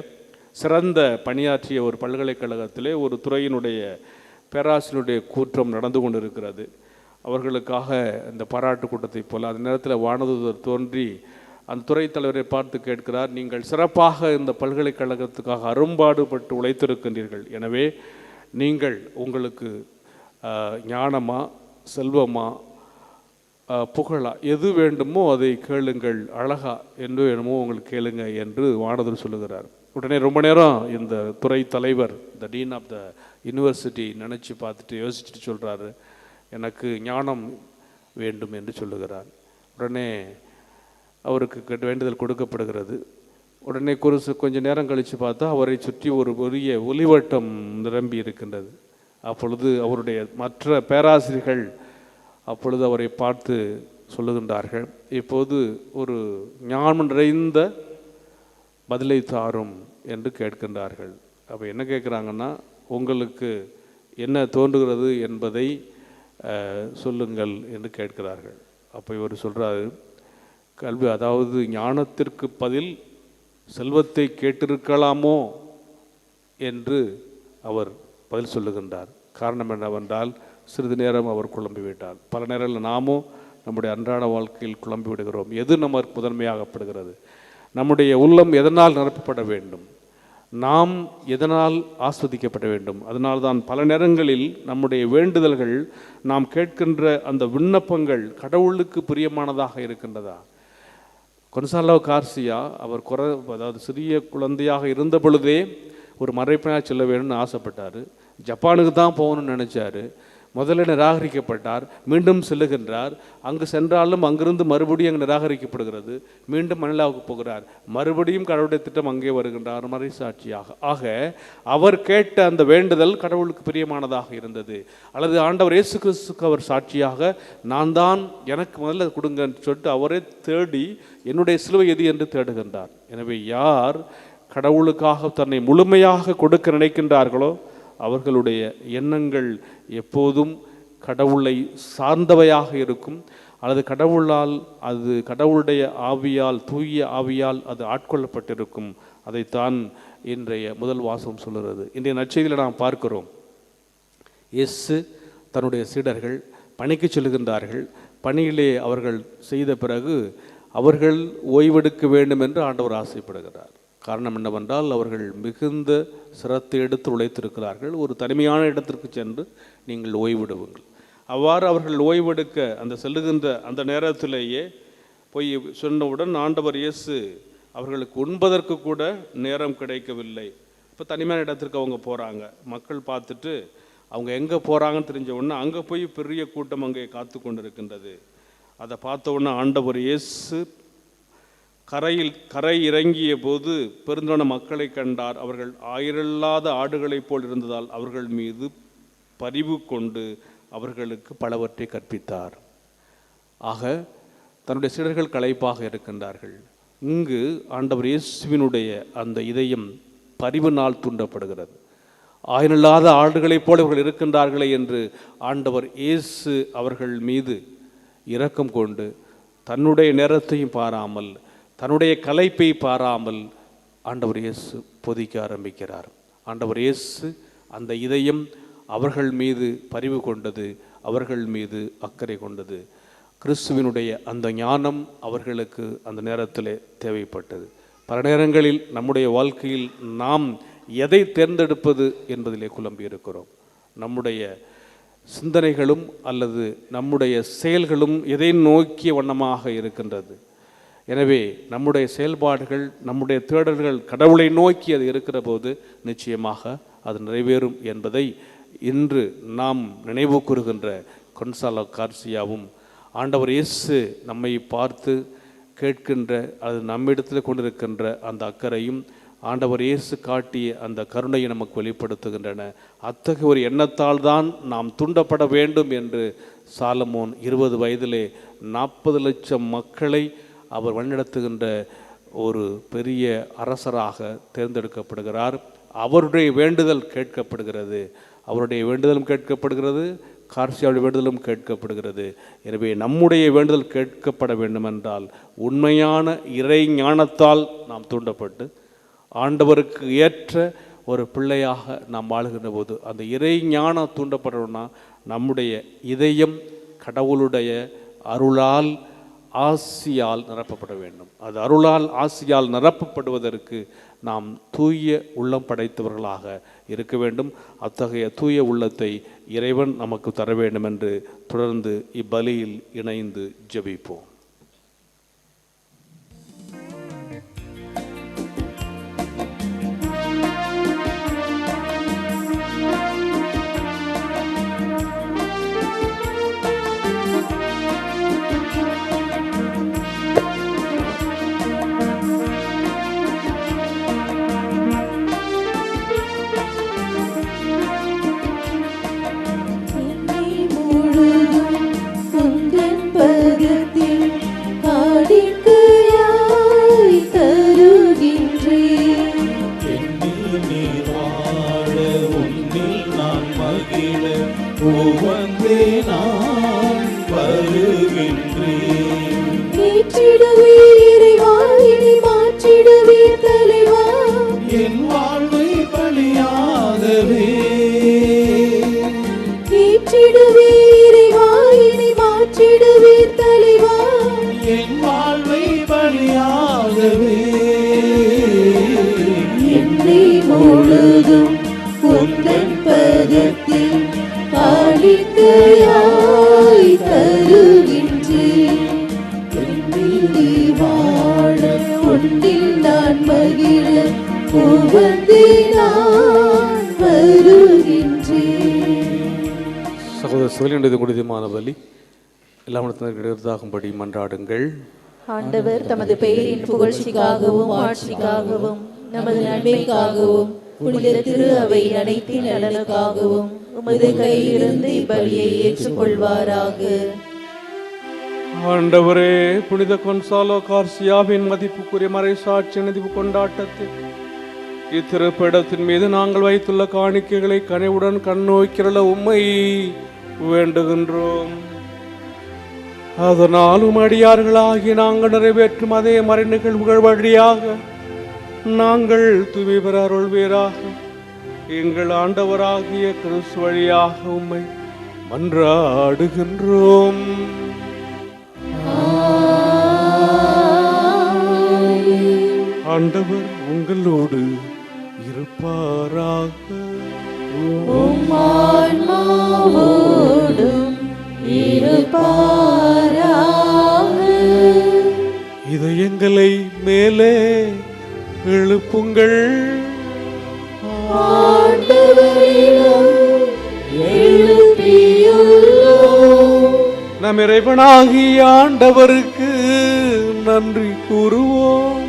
சிறந்த பணியாற்றிய ஒரு பல்கலைக்கழகத்திலே ஒரு துறையினுடைய பேராசிரியருடைய கூற்றம் நடந்து கொண்டு இருக்கிறது. அவர்களுக்காக இந்த பாராட்டு கூட்டத்தை போல் அந்த நேரத்தில் வானதூதர் தோன்றி அந்த துறை தலைவரை பார்த்து கேட்கிறார், நீங்கள் சிறப்பாக இந்த பல்கலைக்கழகத்துக்காக அரும்பாடுபட்டு உழைத்திருக்கின்றீர்கள். எனவே நீங்கள் உங்களுக்கு ஞானமா செல்வமா புகழா எது வேண்டுமோ அதை கேளுங்கள், அழகா என்று வேணுமோ உங்களுக்கு கேளுங்க என்று வானதூதர் சொல்லுகிறார். உடனே ரொம்ப நேரம் இந்த துறை தலைவர், த டீன் ஆஃப் த யூனிவர்சிட்டி நினச்சி பார்த்துட்டு யோசிச்சுட்டு சொல்கிறாரு, எனக்கு ஞானம் வேண்டும் என்று சொல்லுகிறார். உடனே அவருக்கு வேண்டுதல் கொடுக்கப்படுகிறது. உடனே கொஞ்சம் நேரம் கழித்து பார்த்தா அவரை சுற்றி ஒரு பெரிய ஒளிவட்டம் நிரம்பி இருக்கின்றது. அப்பொழுது அவருடைய மற்ற பேராசிரியர்கள் அப்பொழுது அவரை பார்த்து சொல்லுகின்றார்கள், இப்போது ஒரு ஞானம் நிறைந்த பதிலை தாரும் என்று கேட்கின்றார்கள். அப்போ என்ன கேட்குறாங்கன்னா, உங்களுக்கு என்ன தோன்றுகிறது என்பதை சொல்லுங்கள் என்று கேட்கிறார்கள். அப்போ இவர் சொல்கிறாரு, கல்வி, அதாவது ஞானத்திற்கு பதில் செல்வத்தை கேட்டிருக்கலாமோ என்று அவர் பதில் சொல்லுகின்றார். காரணம் என்னவென்றால், சிறிது நேரம் அவர் குழம்பிவிட்டார். பல நேரங்களில் நாமும் நம்முடைய அன்றாட வாழ்க்கையில் குழம்பி விடுகிறோம். எது நமக்கு முதன்மையாகப்படுகிறது? நம்முடைய உள்ளம் எதனால் நிரப்பப்பட வேண்டும்? நாம் எதனால் ஆஸ்வதிக்கப்பட வேண்டும்? அதனால்தான் பல நேரங்களில் நம்முடைய வேண்டுதல்கள், நாம் கேட்கின்ற அந்த விண்ணப்பங்கள் கடவுளுக்கு பிரியமானதாக இருக்கின்றதா? கொன்சாலோ கார்சியா அவர் அதாவது சிறிய குழந்தையாக இருந்த பொழுதே ஒரு மறைப்பயணம் செல்ல வேணும்னு ஆசைப்பட்டார். ஜப்பானுக்கு தான் போகணும்னு நினச்சார். முதல்ல நிராகரிக்கப்பட்டார், மீண்டும் செல்லுகின்றார். அங்கு சென்றாலும் அங்கிருந்து மறுபடியும் அங்கே நிராகரிக்கப்படுகிறது. மீண்டும் மணிலாவுக்கு போகிறார், மறுபடியும் கடவுளுடைய திட்டம் அங்கே வருகின்றார் மறைசாட்சியாக. ஆக அவர் கேட்ட அந்த வேண்டுதல் கடவுளுக்கு பிரியமானதாக இருந்தது. அல்லது ஆண்டவர் இயேசு கிறிஸ்துக்கு அவர் சாட்சியாக, நான் தான், எனக்கு முதல்ல கொடுங்கன்னு சொல்லிட்டு அவரே தேடி என்னுடைய சிலுவை எது என்று தேடுகின்றார். எனவே யார் கடவுளுக்காக தன்னை முழுமையாக கொடுக்க நினைக்கின்றார்களோ அவர்களுடைய எண்ணங்கள் எப்போதும் கடவுளை சார்ந்தவையாக இருக்கும். அல்லது கடவுளால், அது கடவுளுடைய ஆவியால், தூய ஆவியால் அது ஆட்கொள்ளப்பட்டிருக்கும். அதைத்தான் இன்றைய முதல் வாசகம் சொல்கிறது. இன்றைய நற்செய்தியில் நாம் பார்க்கிறோம், இயேசு தன்னுடைய சீடர்கள் பணிக்கு செல்கின்றார்கள். பணியிலே அவர்கள் செய்த பிறகு அவர்கள் ஓய்வெடுக்க வேண்டும் என்று ஆண்டவர் ஆசைப்படுகிறார். காரணம் என்னவென்றால், அவர்கள் மிகுந்த சிரத்தை எடுத்து உழைத்திருக்கிறார்கள். ஒரு தனிமையான இடத்திற்கு சென்று நீங்கள் ஓய்விடுவீர்கள். அவ்வாறு அவர்கள் ஓய்வெடுக்க அந்த செல்லுகின்ற அந்த நேரத்திலேயே போய் சொன்னவுடன் ஆண்டவர் இயேசு அவர்களுக்கு உண்பதற்கு கூட நேரம் கிடைக்கவில்லை. இப்போ தனிமையான இடத்திற்கு அவங்க போகிறாங்க. மக்கள் பார்த்துட்டு அவங்க எங்கே போகிறாங்கன்னு தெரிஞ்ச உடனே அங்கே போய் பெரிய கூட்டம் அங்கே காத்து கொண்டு இருக்கின்றது. அதை பார்த்த உடனே ஆண்டவர் இயேசு கரை இறங்கிய போது பெருந்தான மக்களை கண்டார். அவர்கள் ஆயிரல்லாத ஆடுகளைப் போல் இருந்ததால் அவர்கள் மீது பரிவு கொண்டு அவர்களுக்கு பலவற்றை கற்பித்தார். ஆக தன்னுடைய சீடர்கள் களைப்பாக இருக்கின்றார்கள். இங்கு ஆண்டவர் இயேசுவினுடைய அந்த இதயம் பரிவினால் தூண்டப்படுகிறது. ஆயிரல்லாத ஆடுகளைப் போல இவர்கள் இருக்கின்றார்களே என்று ஆண்டவர் இயேசு அவர்கள் மீது இரக்கம் கொண்டு தன்னுடைய நேரத்தையும் பாராமல், தன்னுடைய களைப்பை பாராமல் ஆண்டவர் இயேசு பொதிக்க ஆரம்பிக்கிறார். ஆண்டவர் இயேசு அந்த இதயம் அவர்கள் மீது பரிவு கொண்டது, அவர்கள் மீது அக்கறை கொண்டது. கிறிஸ்துவினுடைய அந்த ஞானம் அவர்களுக்கு அந்த நேரத்தில் தேவைப்பட்டது. பல நேரங்களில் நம்முடைய வாழ்க்கையில் நாம் எதை தேர்ந்தெடுப்பது என்பதிலே குழம்பி இருக்கிறோம். நம்முடைய சிந்தனைகளும் அல்லது நம்முடைய செயல்களும் எதை நோக்கிய வண்ணமாக இருக்கின்றது. எனவே நம்முடைய செயல்பாடுகள், நம்முடைய தேடல்கள் கடவுளை நோக்கி அது இருக்கிற போது நிச்சயமாக அது நிறைவேறும் என்பதை இன்று நாம் நினைவு கூறுகின்ற கொன்சாலோ கார்சியாவும், ஆண்டவர் இயேசு நம்மை பார்த்து கேட்கின்ற அது நம்மிடத்தில் கொண்டிருக்கின்ற அந்த அக்கறையும் ஆண்டவர் இயேசு காட்டிய அந்த கருணையை நமக்கு வெளிப்படுத்துகின்றன. அத்தகைய ஒரு எண்ணத்தால் தான் நாம் தூண்டப்பட வேண்டும் என்று சாலமோன் 20 வயதிலே 40 லட்சம் மக்களை அவர் வழிநடத்துகின்ற ஒரு பெரிய அரசராக தேர்ந்தெடுக்கப்படுகிறார். அவருடைய வேண்டுதல் கேட்கப்படுகிறது. அவருடைய வேண்டுதலும் கேட்கப்படுகிறது, கார்சியாவுடைய வேண்டுதலும் கேட்கப்படுகிறது. எனவே நம்முடைய வேண்டுதல் கேட்கப்பட வேண்டுமென்றால் உண்மையான இறை ஞானத்தால் நாம் தூண்டப்பட்டு ஆண்டவருக்கு ஏற்ற ஒரு பிள்ளையாக நாம் வாழுகின்ற போது அந்த இறை ஞானம் தூண்டப்படணும்னா நம்முடைய இதயம் கடவுளுடைய அருளால் ஆசியால் நிரப்பப்பட வேண்டும். அது அருளால் ஆசியால் நிரப்பப்படுவதற்கு நாம் தூய உள்ளம் படைத்தவர்களாக இருக்க வேண்டும். அத்தகைய தூய உள்ளத்தை இறைவன் நமக்கு தர வேண்டும் என்று தொடர்ந்து இப்பலியில் இணைந்து ஜெபிப்போம். பலி மன்றாடுங்கள். ஆண்டவர் தமது பெயரின் புகழ்ச்சிக்காகவும் ஆட்சிக்காகவும் நமது நன்மைக்காகவும் புனித திரு அவை அனைத்தின் நலனுக்காகவும் உமது கையிலிருந்து இப்பலியை ஏற்றுக்கொள்வாராக. ஆண்டவரே, புனித கொன்சாலோ கார்சியாவின் மதிப்புக்குரிய மறைசாட்சி நினைவு கொண்டாட்டத்தில் இத்திருப்பிடத்தின் மீது நாங்கள் வைத்துள்ள காணிக்கைகளை கனிவுடன் கண்ணோக்கியுள்ள உம்மை வேண்டுகின்றோம். அதனாலும் அடியார்களாகி நாங்கள் நிறைவேற்றும் அதே மறை நிகழ்வுகள் வழியாக நாங்கள் தூய்மை பெற அருள்வீராக. எங்கள் ஆண்டவராகிய கிறிஸ்து வழியாக உம்மை மன்றாடுகின்றோம். ஆண்டவர் உங்களோடு இருப்பாராக. இதயங்களை மேலே எழுப்புங்கள். நம் இறைவனாகிய ஆண்டவருக்கு நன்றி கூறுவோம்.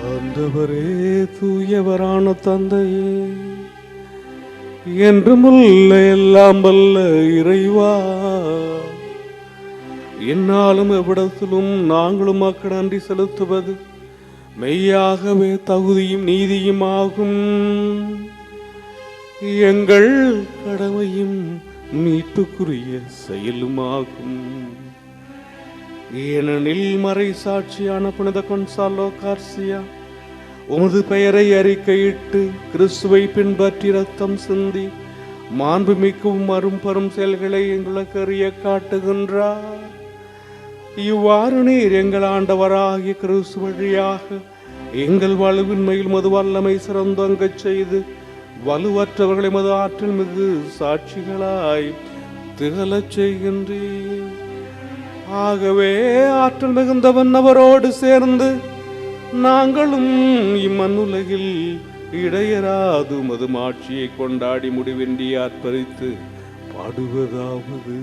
ஆண்டவரே, தூயவரான தந்தையே, என்றுமுள்ள எல்லாம் வல்ல இறைவா, என்னாலும் எவ்விடத்திலும் நாங்களும் மக்கள் நன்றி செலுத்துவது மெய்யாகவே தகுதியும் நீதியும் ஆகும். எங்கள் கடமையும் மீட்புக்குரிய செயலுமாகும். ஏனெனில் மறை சாட்சியான புனித கொன்சாலோ கார்சியா உமது பெயரை அறிக்கையிட்டு கிறிஸ்துவை பின்பற்றி ரத்தம் சிந்தி மாண்புமிக்கவும் அரும்பெரும் செயல்களை எங்களுக்கு அறிய காட்டுகின்றார். இவ்வாறு நீர் எங்கள் ஆண்டவராகிய கிறிஸ்து வழியாக எங்கள் வலுவின்மையில் மது வல்லமை சிறந்தோங்கச் செய்து வலுவற்றவர்களை மது ஆற்றல் மிகு சாட்சிகளாய் திகழச் செய்கின்றீர். ஆகவே ஆற்றல் மிகுந்தவன் அவரோடு சேர்ந்து நாங்களும் இம்மண்ணுலகில் இடையராது மது மாட்சியை கொண்டாடி முடிவின்றி ஆர்ப்பரித்து பாடுவதாவது: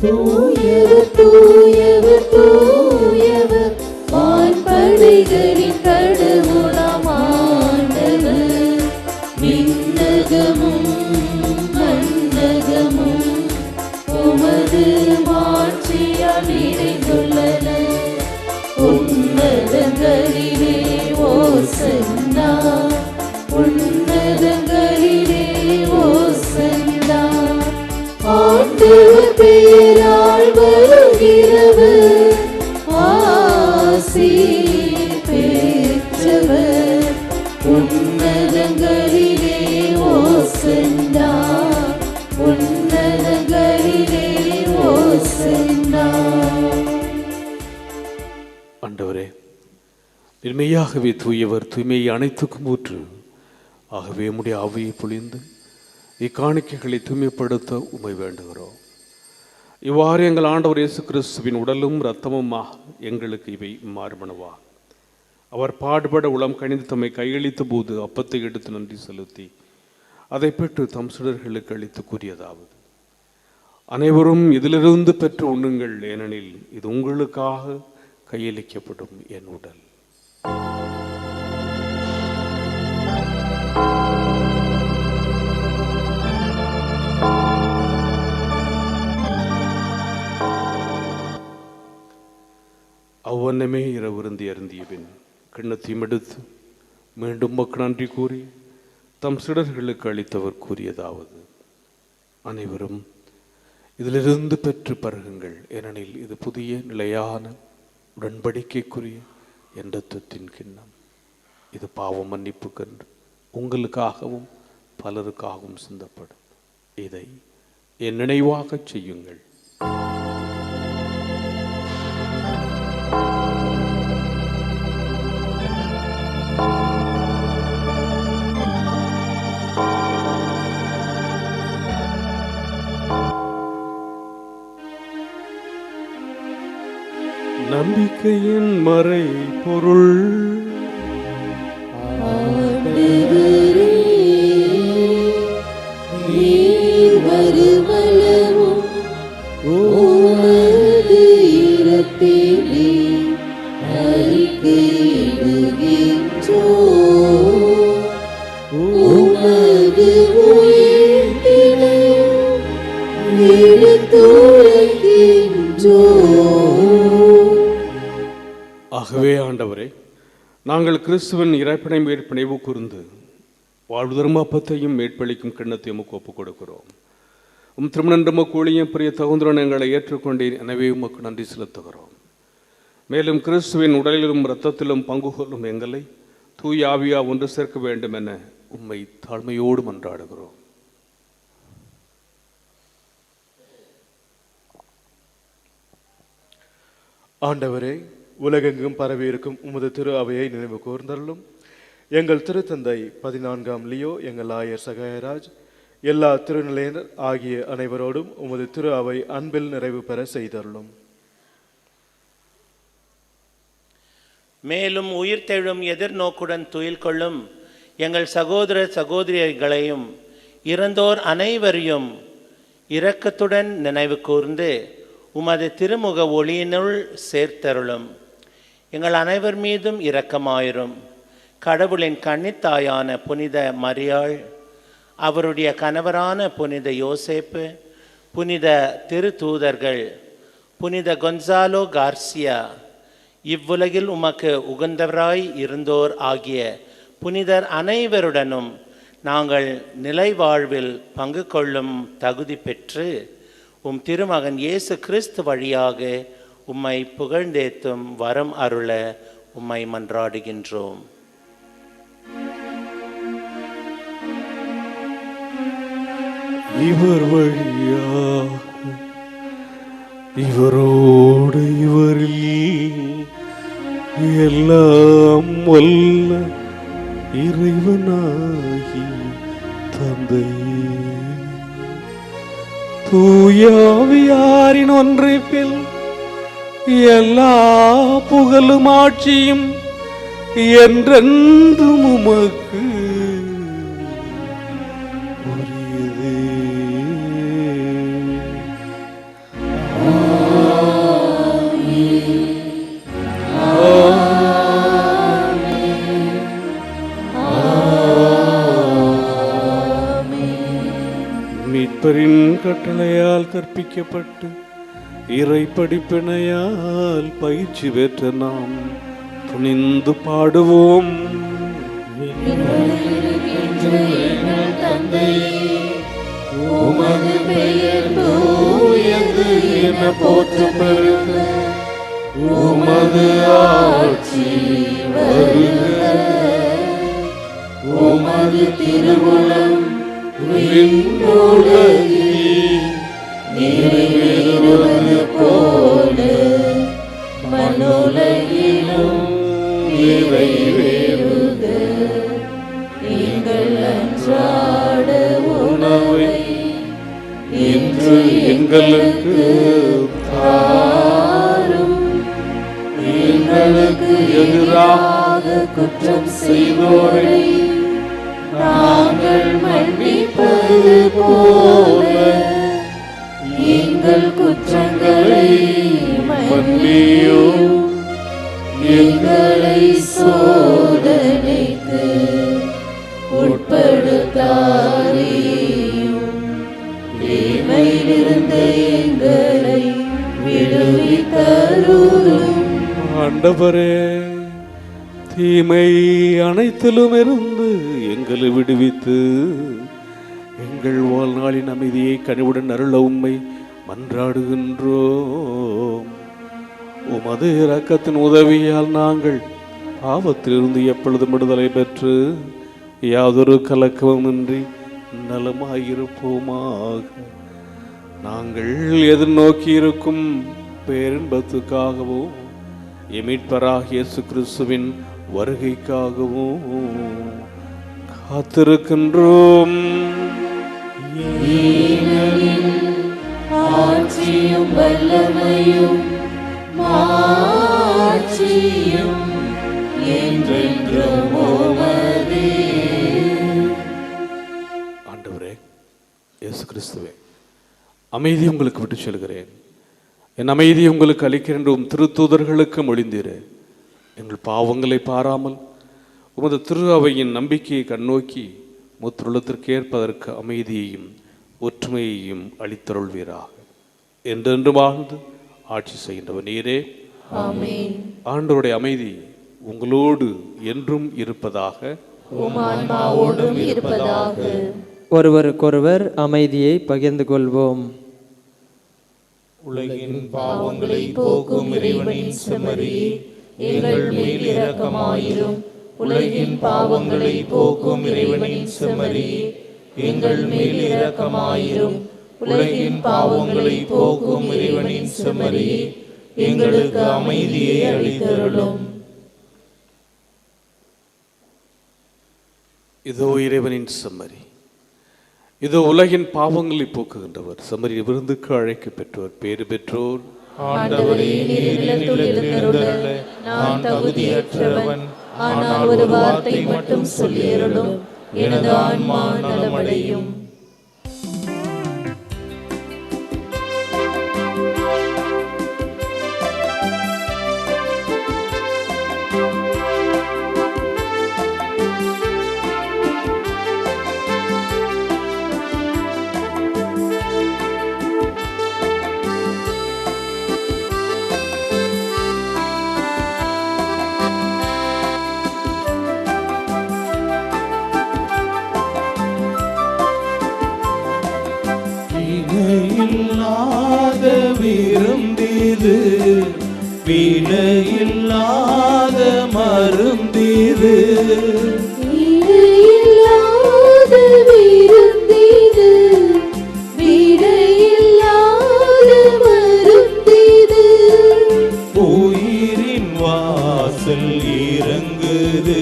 தூயவர் தூயவர் தூயவர் வான்படைகளின் கடவுளாம் ஆண்டவர். விண்ணகமும் மண்ணகமும் உமது மாட்சியால் நிறைந்துள்ளன. உன்னதங்களிலே ஓசன்னா, உன்னதங்களிலே ஓசன்னா. ஆண்டவர் பெயரால் வருகிறவர் ஆசி பெற்றவர். உன்னதங்களிலே ஓசன்னா, உன்னதங்களிலே ஓசன்னா. ஆண்டவரே, மெய்யாகவே தூயவர், தூய்மையை அனைத்துக்கும் ஊற்று. ஆகவே உம்முடைய ஆவியை பொழிந்து இக்காணிக்கைகளை தூய்மைப்படுத்த உம்மை வேண்டுகிறோம். இவ்வாறு எங்கள் ஆண்டவர் இயேசு கிறிஸ்துவின் உடலும் இரத்தமுமாக எங்களுக்கு இவை மாறுபனவா. அவர் பாடுபட உளம் கணிந்து தம்மை கையளித்த போது அப்பத்தை எடுத்து நன்றி செலுத்தி அதை பெற்று தம் சுடர்களுக்கு அளித்து கூறியதாவது: அனைவரும் இதிலிருந்து பெற்று உண்ணுங்கள், ஏனெனில் இது உங்களுக்காக கையளிக்கப்படும் என் உடல். அவ்வண்ணமே இரவிருந்தி அருந்திய பின் கிண்ணத்தையும் எடுத்து மீண்டும் மக்கள் நன்றி கூறி தம் சிடர்களுக்கு அளித்தவர் கூறியதாவது: அனைவரும் இதிலிருந்து பெற்று பருகுங்கள், ஏனெனில் இது புதிய நிலையான உடன்படிக்கைக்குரிய என் இரத்தத்தின் கிண்ணம். இது பாவ மன்னிப்புக்கென்று உங்களுக்காகவும் பலருக்காகவும் சிந்தப்படும். இதை என் நினைவாகச் செய்யுங்கள். நம்பிக்கையின் மறை பொருள். வருமளவும் உமது இரத்திலே அறிக்கையிடுகின்றோம். ஆகவே ஆண்டவரே, நாங்கள் கிறிஸ்துவின் இறைப்பனை மேற்பணிவு கூர்ந்து வாழ்வு தரும் அப்பத்தையும் மேற்பளிக்கும் கிண்ணத்தையும் உமக்கு ஒப்புக் கொடுக்கிறோம். திருமணம் கூலியும் பிரிய தகுந்தரன் எங்களை ஏற்றுக்கொண்டேன், எனவே உமக்கு நன்றி செலுத்துகிறோம். மேலும் கிறிஸ்துவின் உடலிலும் இரத்தத்திலும் பங்கு கொள்ளும் எங்களை தூய ஆவியா ஒன்று சேர்க்க வேண்டும் என உம்மை தாழ்மையோடு மன்றாடுகிறோம். ஆண்டவரே, உலகெங்கும் பரவியிருக்கும் உமது திரு அவையை நினைவு கூர்ந்தருளும். எங்கள் திருத்தந்தை 14ஆம் லியோ, எங்கள் ஆயர் சகாயராஜ், எல்லா திருநிலையினர் ஆகிய அனைவரோடும் உமது திரு அவை அன்பில் நிறைவு பெற செய்தருளும். மேலும் உயிர்த்தெழும் எதிர்நோக்குடன் துயில் கொள்ளும் எங்கள் சகோதர சகோதரிகளையும் இறந்தோர் அனைவரையும் இரக்கத்துடன் நினைவு கூர்ந்து உமது திருமுக ஒளியினுள் சேர்த்தருளும். எங்கள் அனைவர் மீதும் இரக்கமாயிரும். கடவுளின் கன்னித்தாயான புனித மரியாள், அவருடைய கணவரான புனித யோசேப்பு, புனித திருத்தூதர்கள், புனித கொன்சாலோ கார்சியா, இவ்வுலகில் உமக்கு உகந்தவராய் இருந்தோர் ஆகிய புனிதர் அனைவருடனும் நாங்கள் நிலை வாழ்வில் பங்கு கொள்ளும் தகுதி பெற்று உம் திருமகன் இயேசு கிறிஸ்து வழியாக உம்மை புகழ்ந்தேத்தும் வரம் அருள உம்மை மன்றாடுகின்றோம். இவர் வழியாக இவரோடு இவரில் எல்லாம் வல்ல இறைவனாகி தந்தையே, தூயாவியாரின் ஒன்றிப்பில் எல்லா புகழும் ஆட்சியும் என்றென்றும் உமக்கு உரியதே. மீட்பரின் கட்டளையால் கற்பிக்கப்பட்டு இறை படிப்பினையால் பயிற்சி பெற்ற நாம் துணிந்து பாடுவோம். உமது பெயர் தூயது என போற்றப் பெறுக. உமது ஆட்சி வருக. உமது திருவுளம் விண்ணுலகில் நிறைவேறுவது போல மண்ணுலகிலும் நிறைவேறுக. எங்கள் அன்றாட உணவை இன்று எங்களுக்கு தாரும். எங்களுக்கு எதிராக குற்றம் செய்தோரை நாங்கள் மன்னிப்பது போல எங்கள் குற்றங்களை மன்னியும். எங்களை சோதனைக்கு உட்படுத்தாதேயும். தீமையிலிருந்து எங்களை விடுவித்தருளும். ஆண்டவரே, தீமை அனைத்திலும் இருந்து எங்களை விடுவித்து எங்கள் வாழ்நாளின் அமைதியை கனிவுடன் அருள உம்மை மன்றாடுகின்றோம். உமது இரக்கத்தின் உதவியால் நாங்கள் பாவத்திலிருந்து எப்பொழுதும் விடுதலை பெற்று யாதொரு கலக்கமுமின்றி நலமாயிருப்போமாக. நாங்கள் எதிர்நோக்கி இருக்கும் பேரின்பத்துக்காகவும் மீட்பராகிய இயேசு கிறிஸ்துவின் வருகைக்காகவும் காத்திருக்கின்றோம். ஆட்சியும் வல்லமையும் மாட்சியும் என்றென்றும் உமதே. ஆண்டவரே இயேசு கிறிஸ்துவே, அமைதி உங்களுக்கு விட்டு செல்கிறேன், என் அமைதி உங்களுக்கு அளிக்கிறேன் என்று திருத்தூதர்களுக்கு மொழிந்தீரே. எங்கள் பாவங்களை பாராமல் உமது திரு அவையின் நம்பிக்கையை கண்ணோக்கி முத்துள்ளத்திற்கு ஏற்பதற்கு அமைதியையும் ஒற்றுமையையும் அளித்தருள்வீராக. என்றென்று வாழ்ந்து ஆட்சி செய்கின்றவர் நீரே. ஆமென். ஆண்டவருடைய அமைதி உங்களோடு என்றும் இருப்பதாக. உம் ஆன்மாவோடும் இருப்பதாக. ஒருவருக்கொருவர் அமைதியை பகிர்ந்து கொள்வோம். உலகின் பாவங்களை போக்கும் இறைவனின் செம்மறியே, எங்கள் மேல் இரக்கமாயிரும். உலகின் பாவங்களை போக்கும் இறைவனின் செம்மறியே, எங்கள் மேல் இரக்கமாயிரும். உலகின் பாவங்களை போக்கும் இறைவனின் செம்மறியே, எங்களுக்கு அமைதியை அளித்தருளும். இதோ இறைவனின் செம்மறி, இதோ உலகின் பாவங்களை போக்குகின்றவர். செம்மறி விருந்துக்கு அழைக்க பெற்றோர் பேறு பெற்றோர். ஆண்டவரே, நீர் இல்லத்தில் எழுந்தருள நான் தகுதியற்றவன். ஆனால் ஒரு வார்த்தை மட்டும் சொல்லியருளும், எனது ஆன்மா நலமடையும். இணையில்லாத விருந்திது, வினையில்லாத மருந்திது. இணையில்லாத விருந்திது, வினையில்லாத மருந்திது. உயிரின் வாசல் இறங்குது,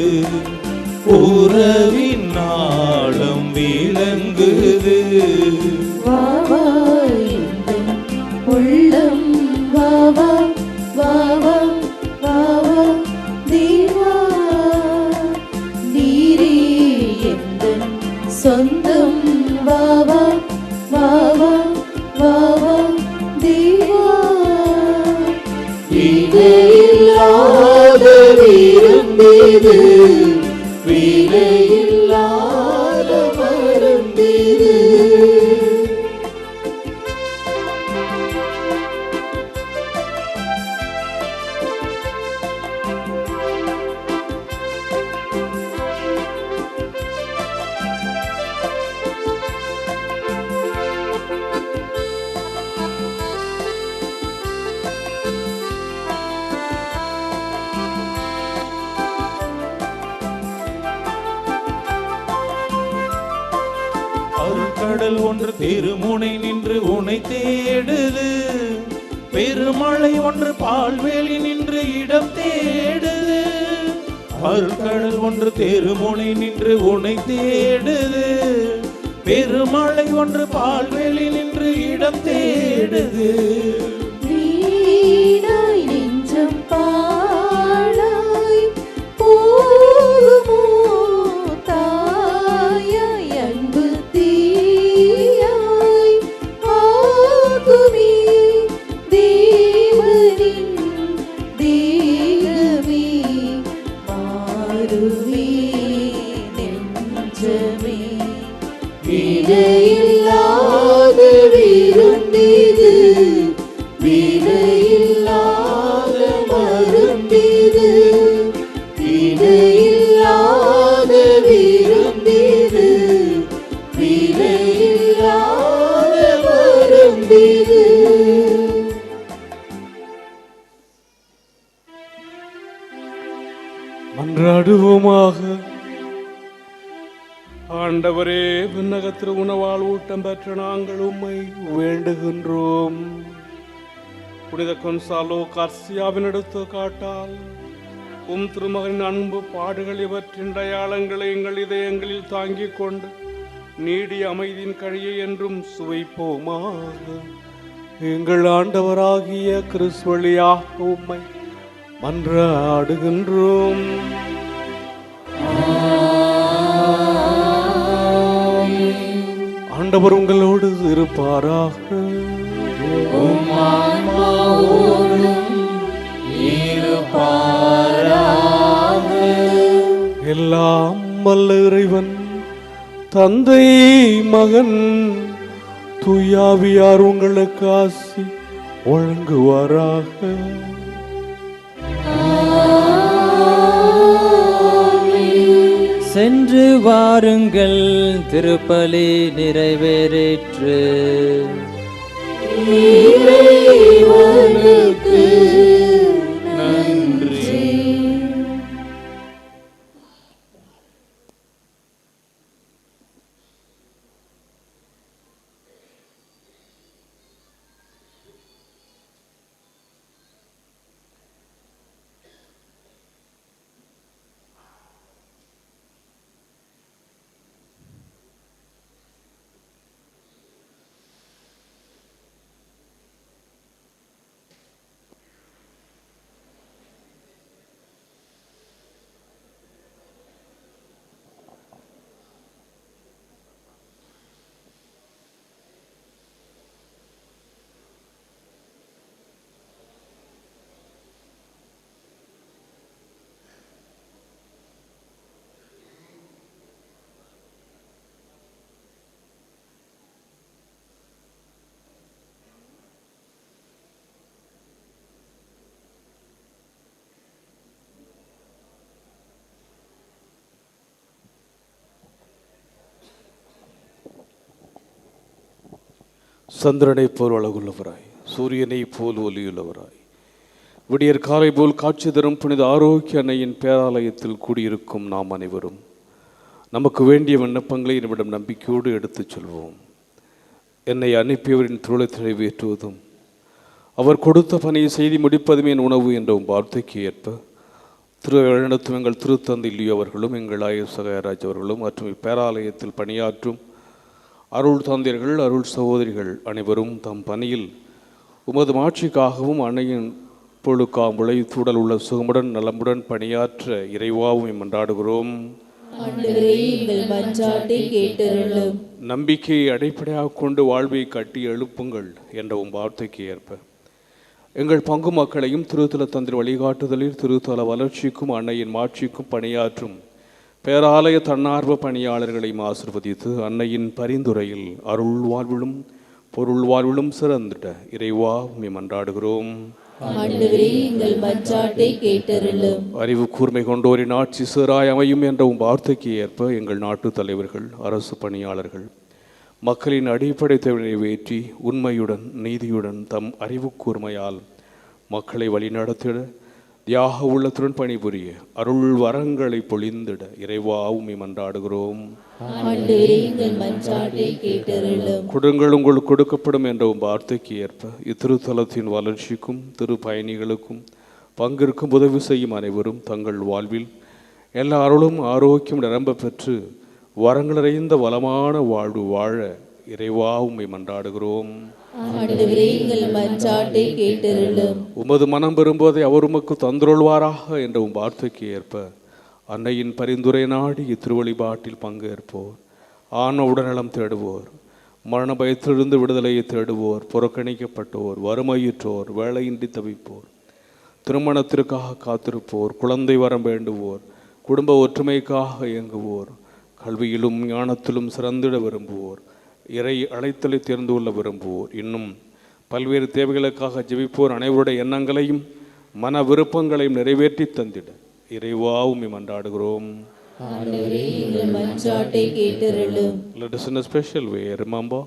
உறவின் நாளம் விளங்குது. வாவா எந்தன் உள்ளம், வாவா வாவா வாவா தேவா. நீரே எந்தன் சொந்தம், வாவா வாவா வாவா தேவா. இணையில்லாத விருந்திது, வினையில்லாத மருந்திது. அருட்கடல் ஒன்று திருமுனை நின்று உனை தேடுது, பெருமழை ஒன்று பால்வேலி நின்று இடம் தேடுது. அருட்கடல் ஒன்று திருமுனை நின்று உனை தேடுது, பெருமழை ஒன்று பால்வேலி நின்று இடம் தேடுது. வீணாய் நெஞ்சம் பாழாய் போகுமோ, தாயாய் அன்பு தீயாய் ஆகுமே. தேவனின் தேகமே மாறுமே நெஞ்சமே. இணையில்லாத விருந்திது, வினையில்லாத மருந்திது. இணையில்லாத விருந்திது, வினையில்லாத மருந்திது. மன்றாடுவோமாக. ஆண்டவரே, விண்ணகத்திற்கு உணவால் ஊட்டம் பெற்ற நாங்கள் உம்மை வேண்டுகின்றோம். புனித கொன்சாலோ கார்சியாவின் எடுத்து காட்டால் உம் திருமகனின் அன்பு பாடுகள் இவற்றின் அடையாளங்களை எங்கள் இதயங்களில் தாங்கிக் கொண்டு நீடிய அமைதியின் கழியை என்றும் சுவைப்போமாக. எங்கள் ஆண்டவராகிய கிறிஸ்து வழியாக உம்மை மன்றாடுகின்றோம். ஆண்டவர் உங்களோடு இருப்பாராக. உம் ஆன்மாவோடும் இருப்பாராக. எல்லாம் வல்ல இறைவன் தந்தை மகன் தூயாவியார் உங்களுக்கு ஆசி வழங்குவாராக. சென்று வாருங்கள், திருப்பலி நிறைவேறிற்று. இறைவனுக்கு நன்றி. சந்திரனைப் போல் அழகுள்ளவராய், சூரியனைப் போல் ஒளியுள்ளவராய், விடியற் காலை போல் காட்சி தரும் புனித ஆரோக்கிய அன்னையின் பேராலயத்தில் கூடியிருக்கும் நாம் அனைவரும் நமக்கு வேண்டிய விண்ணப்பங்களை நம்மிடம் நம்பிக்கையோடு எடுத்துச் சொல்வோம். என்னை அனுப்பியவரின் திருளத்தை நிறைவேற்றுவதும் அவர் கொடுத்த பணியை செய்தி முடிப்பதும் என் உணவு என்ற வார்த்தைக்கு ஏற்ப நடத்தும் எங்கள் திருத்தந்தை லியோ அவர்களும் எங்கள் ஆயர் சகாயராஜ் அவர்களும் மற்றும் இப்பேராலயத்தில் பணியாற்றும் அருள் தந்தையர்கள், அருள் சகோதரிகள் அனைவரும் தம் பணியில் உமது மாட்சிக்காகவும் அன்னையின் பொழுக்காம் உழைத்துடல் உள்ள சுகமுடன் நலமுடன் பணியாற்ற இறைவாவும் மன்றாடுகிறோம். நம்பிக்கையை அடிப்படையாக கொண்டு வாழ்வை கட்டி எழுப்புங்கள் என்ற வார்த்தைக்கு ஏற்ப எங்கள் பங்கு மக்களையும் திருத்தல தந்திர வழிகாட்டுதலில் திருத்தல வளர்ச்சிக்கும் அன்னையின் மாட்சிக்கும் பணியாற்றும் பேராலய தன்னார்வ பணியாளர்களையும் ஆசிர்வதித்து அன்னையின் பரிந்துரையில் அருள் வாழ்விலும் பொருள் வாழ்விலும் சிறந்திட இறைவா உம்மை மன்றாடுகிறோம். அறிவு கூர்மை கொண்டோரின் ஆட்சி சீராய் அமையும் என்ற வார்த்தைக்கு ஏற்ப எங்கள் நாட்டு தலைவர்கள், அரசு பணியாளர்கள் மக்களின் அடிப்படை தேவையை நிறைவேற்றி உண்மையுடன் நீதியுடன் தம் அறிவு கூர்மையால் மக்களை வழிநடத்திட தியாக உள்ளத்துடன் பணிபுரிய அருள் வரங்களை பொழிந்திட இறைவா உம்மை மன்றாடுகிறோம். கொடுங்கள் உங்களுக்கு கொடுக்கப்படும் என்ற வார்த்தைக்கு ஏற்ப இத்திருத்தலத்தின் வளர்ச்சிக்கும் திரு பயணிகளுக்கும் பங்கிற்கும் உதவி செய்யும் அனைவரும் தங்கள் வாழ்வில் எல்லா அருளும் ஆரோக்கியம் நிரம்ப பெற்று வரங்கள் நிறைந்த வளமான வாழ்வு வாழ இறைவா உம்மை மன்றாடுகிறோம். உமது மனம் பெறும்போதை அவர் உமக்கு தந்துருள்வாராக என்ற வார்த்தைக்கு ஏற்ப அன்னையின் பரிந்துரை நாடி இத்திருவழிபாட்டில் பங்கேற்போர், ஆன்ம உடல்நலம் தேடுவோர், மரண பயத்திலிருந்து விடுதலையை தேடுவோர், புறக்கணிக்கப்பட்டோர், வறுமையுற்றோர், வேலையின்றி தவிப்போர், திருமணத்திற்காக காத்திருப்போர், குழந்தை வரம் வேண்டுவோர், குடும்ப ஒற்றுமைக்காக இயங்குவோர், கல்வியிலும் ஞானத்திலும் சிறந்திட விரும்புவோர், இறை அழைத்தலை தேர்ந்து கொள்ள விரும்புவோர், இன்னும் பல்வேறு தேவைகளுக்காக ஜெபிப்போர் அனைவருடைய எண்ணங்களையும் மன விருப்பங்களையும் நிறைவேற்றி தந்திட இறைவா உம்மை மன்றாடுகிறோம். Let us in a special way remember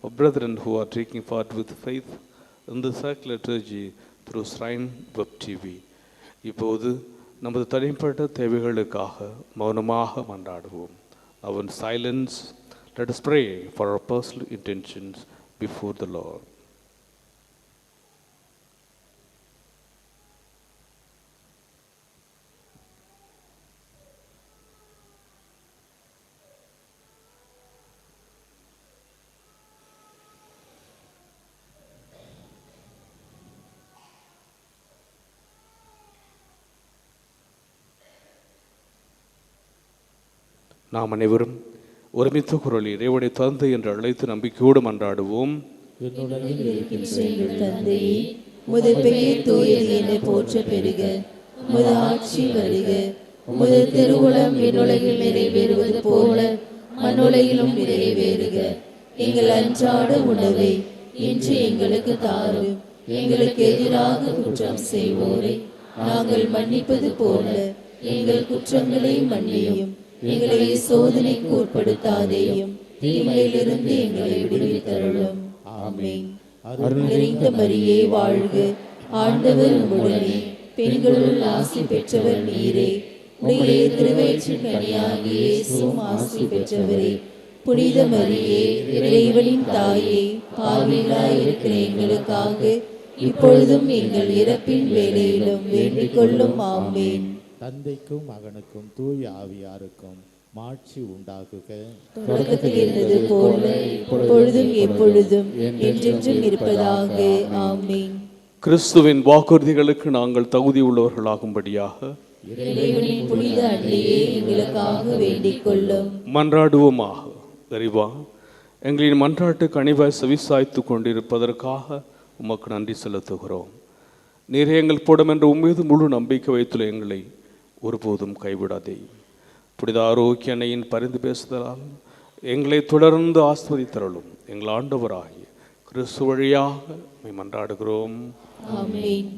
our brethren who are taking part with faith in the sacred liturgy through Shrine Web TV. இப்போது நமது தனிப்பட்ட தேவைகளுக்காக மௌனமாக மன்றாடுவோம். Now in silence, let us pray for our personal intentions before the Lord. நாம் அனைவரும் ஒருமித்த குரலில் இறைவனை தந்தை என்று அழைத்து நம்பிக்கையோடு மன்றாடுவோம். தந்தையே, உமது பெயர் தூயது என போற்ற பெறுக, உமது ஆட்சி வருக, உமது திருவுளம் விண்ணுலகில் நிறைவேறுவது போல மண்ணுலகிலும் நிறைவேறுக. எங்கள் அன்றாட உணவை இன்று எங்களுக்கு தாரும். எங்களுக்கு எதிராக குற்றம் செய்வோரை நாங்கள் மன்னிப்பது போல எங்கள் குற்றங்களை மன்னியும். எங்களை சோதனைக்கு உட்படுத்தாதேயும் தீமையிலிருந்து எங்களை விடுவித்தருளும். ஆமென். அருள் நிறைந்த மரியே வாழ்க, ஆண்டவர் உம்முடனே, பெண்களுள் ஆசி பெற்றவர் நீரே. உடைய திருவயிற்றின் கனியாகிய இயேசுவும் ஆசி பெற்றவரே. புனித மரியே, இறைவனின் தாயே, பாவிகளாய் இருக்கிற எங்களுக்காக இப்பொழுதும் எங்கள் இறப்பின் வேளையிலும் வேண்டிக் கொள்ளும். ஆமென். தந்தைக்கும் மகனுக்கும் தூய ஆவியாருக்கும் மாட்சி உண்டாகுக. தொடக்கத்தில் இருந்தது போல இப்பொழுதும் எப்பொழுதும் என்றென்றும் இருப்பதாக. ஆமென். கிறிஸ்துவின் வாக்குறுதிகளுக்கு நாங்கள் தகுதி உள்ளவர்களாகும்படியாக இறைவனின் புனித அன்னையே எங்களுக்காக வேண்டிக் கொள்ளும். மன்றாடுவோமாக. இறைவா, எங்களின் மன்றாட்டு கனிவாய் செவிசாய்த்து கொண்டிருப்பதற்காக உமக்கு நன்றி செலுத்துகிறோம். நீர் எங்கள் போடும் என்ற உம்மீது முழு நம்பிக்கை வைத்துள்ள எங்களை ஒருபோதும் கைவிடாதே. புனித ஆரோக்கிய அன்னையின் பரிந்து பேசுதலால் எங்களை தொடர்ந்து ஆஸ்வதித்தருளும். எங்கள் ஆண்டவராகிய கிறிஸ்து வழியாக உம்மை மன்றாடுகிறோம். ஆமென்.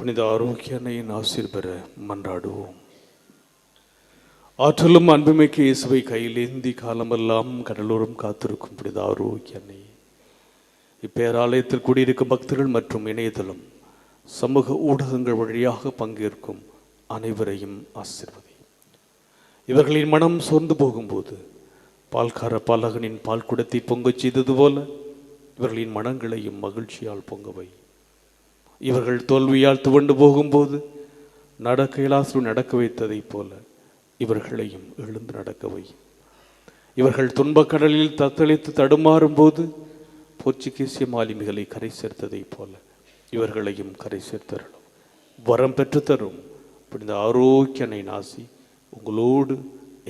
புனித ஆரோக்கிய அன்னையின் ஆசீர் பெற மன்றாடுவோம். ஆற்றலும் அன்புமிக்க இயேசுவை கையிலேந்தி காலமெல்லாம் கடலோரம் காத்திருக்கும் புனித ஆரோக்கிய அன்னை, இப்பேராலயத்தில் கூடியிருக்கும் பக்தர்கள் மற்றும் இணையதளம் சமூக ஊடகங்கள் வழியாக பங்கேற்கும் அனைவரையும் ஆசீர்வதி. இவர்களின் மனம் சோர்ந்து போகும்போது பால்கார பாலகனின் பால் குடத்தை பொங்கச் செய்தது போல இவர்களின் மனங்களையும் மகிழ்ச்சியால் பொங்கவை. இவர்கள் தோல்வியால் துவண்டு போகும்போது நடக்கையிலாசு நடக்க வைத்ததைப் போல இவர்களையும் எழுந்து நடக்கவை. இவர்கள் துன்பக்கடலில் தத்தளித்து தடுமாறும் போது போர்ச்சுகீசிய மாலுமிகளை கரை சேர்த்ததைப் போல இவர்களையும் கரை சேர்த்தருளும். வரம் பெற்று தரும் புனித ஆரோக்கிய அன்னை நாசி உங்களோடு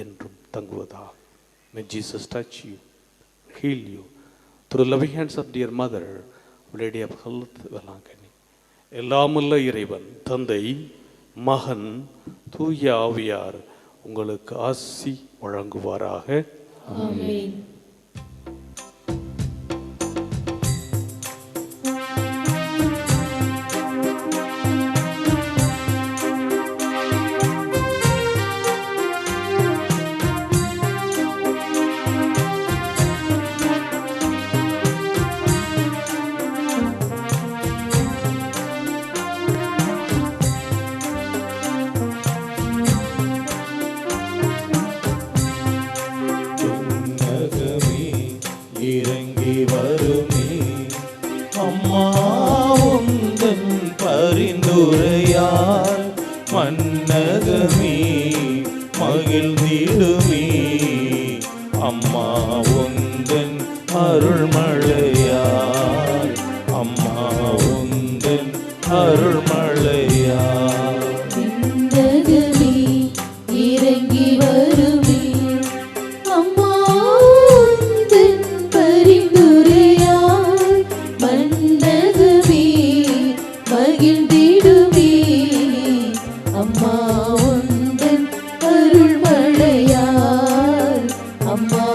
என்றும் தங்குவதா. May Jesus touch you, heal you through the loving hands of dear mother, Lady of Health, Velankani. எல்லாமுள்ள இறைவன் தந்தை, மகன், தூய ஆவியார் உங்களுக்கு ஆசி வழங்குவாராக. ஆமென். இறங்கி வருமே அம்மா உந்தன் பரிந்துரையால் மன்னகமே மகிழ்ந்திடுமே. அம்மா உந்தன் அருள்மழையால், அம்மா உந்தன் அருள்மழையால். விண்ணகமே இறங்கி வருமே அம்மா உந்தன் பரிந்துரையால் மன்னகமே மகிழ்ந்திடுமே. அம்மா உந்தன் அருள்மழையால், அம்மா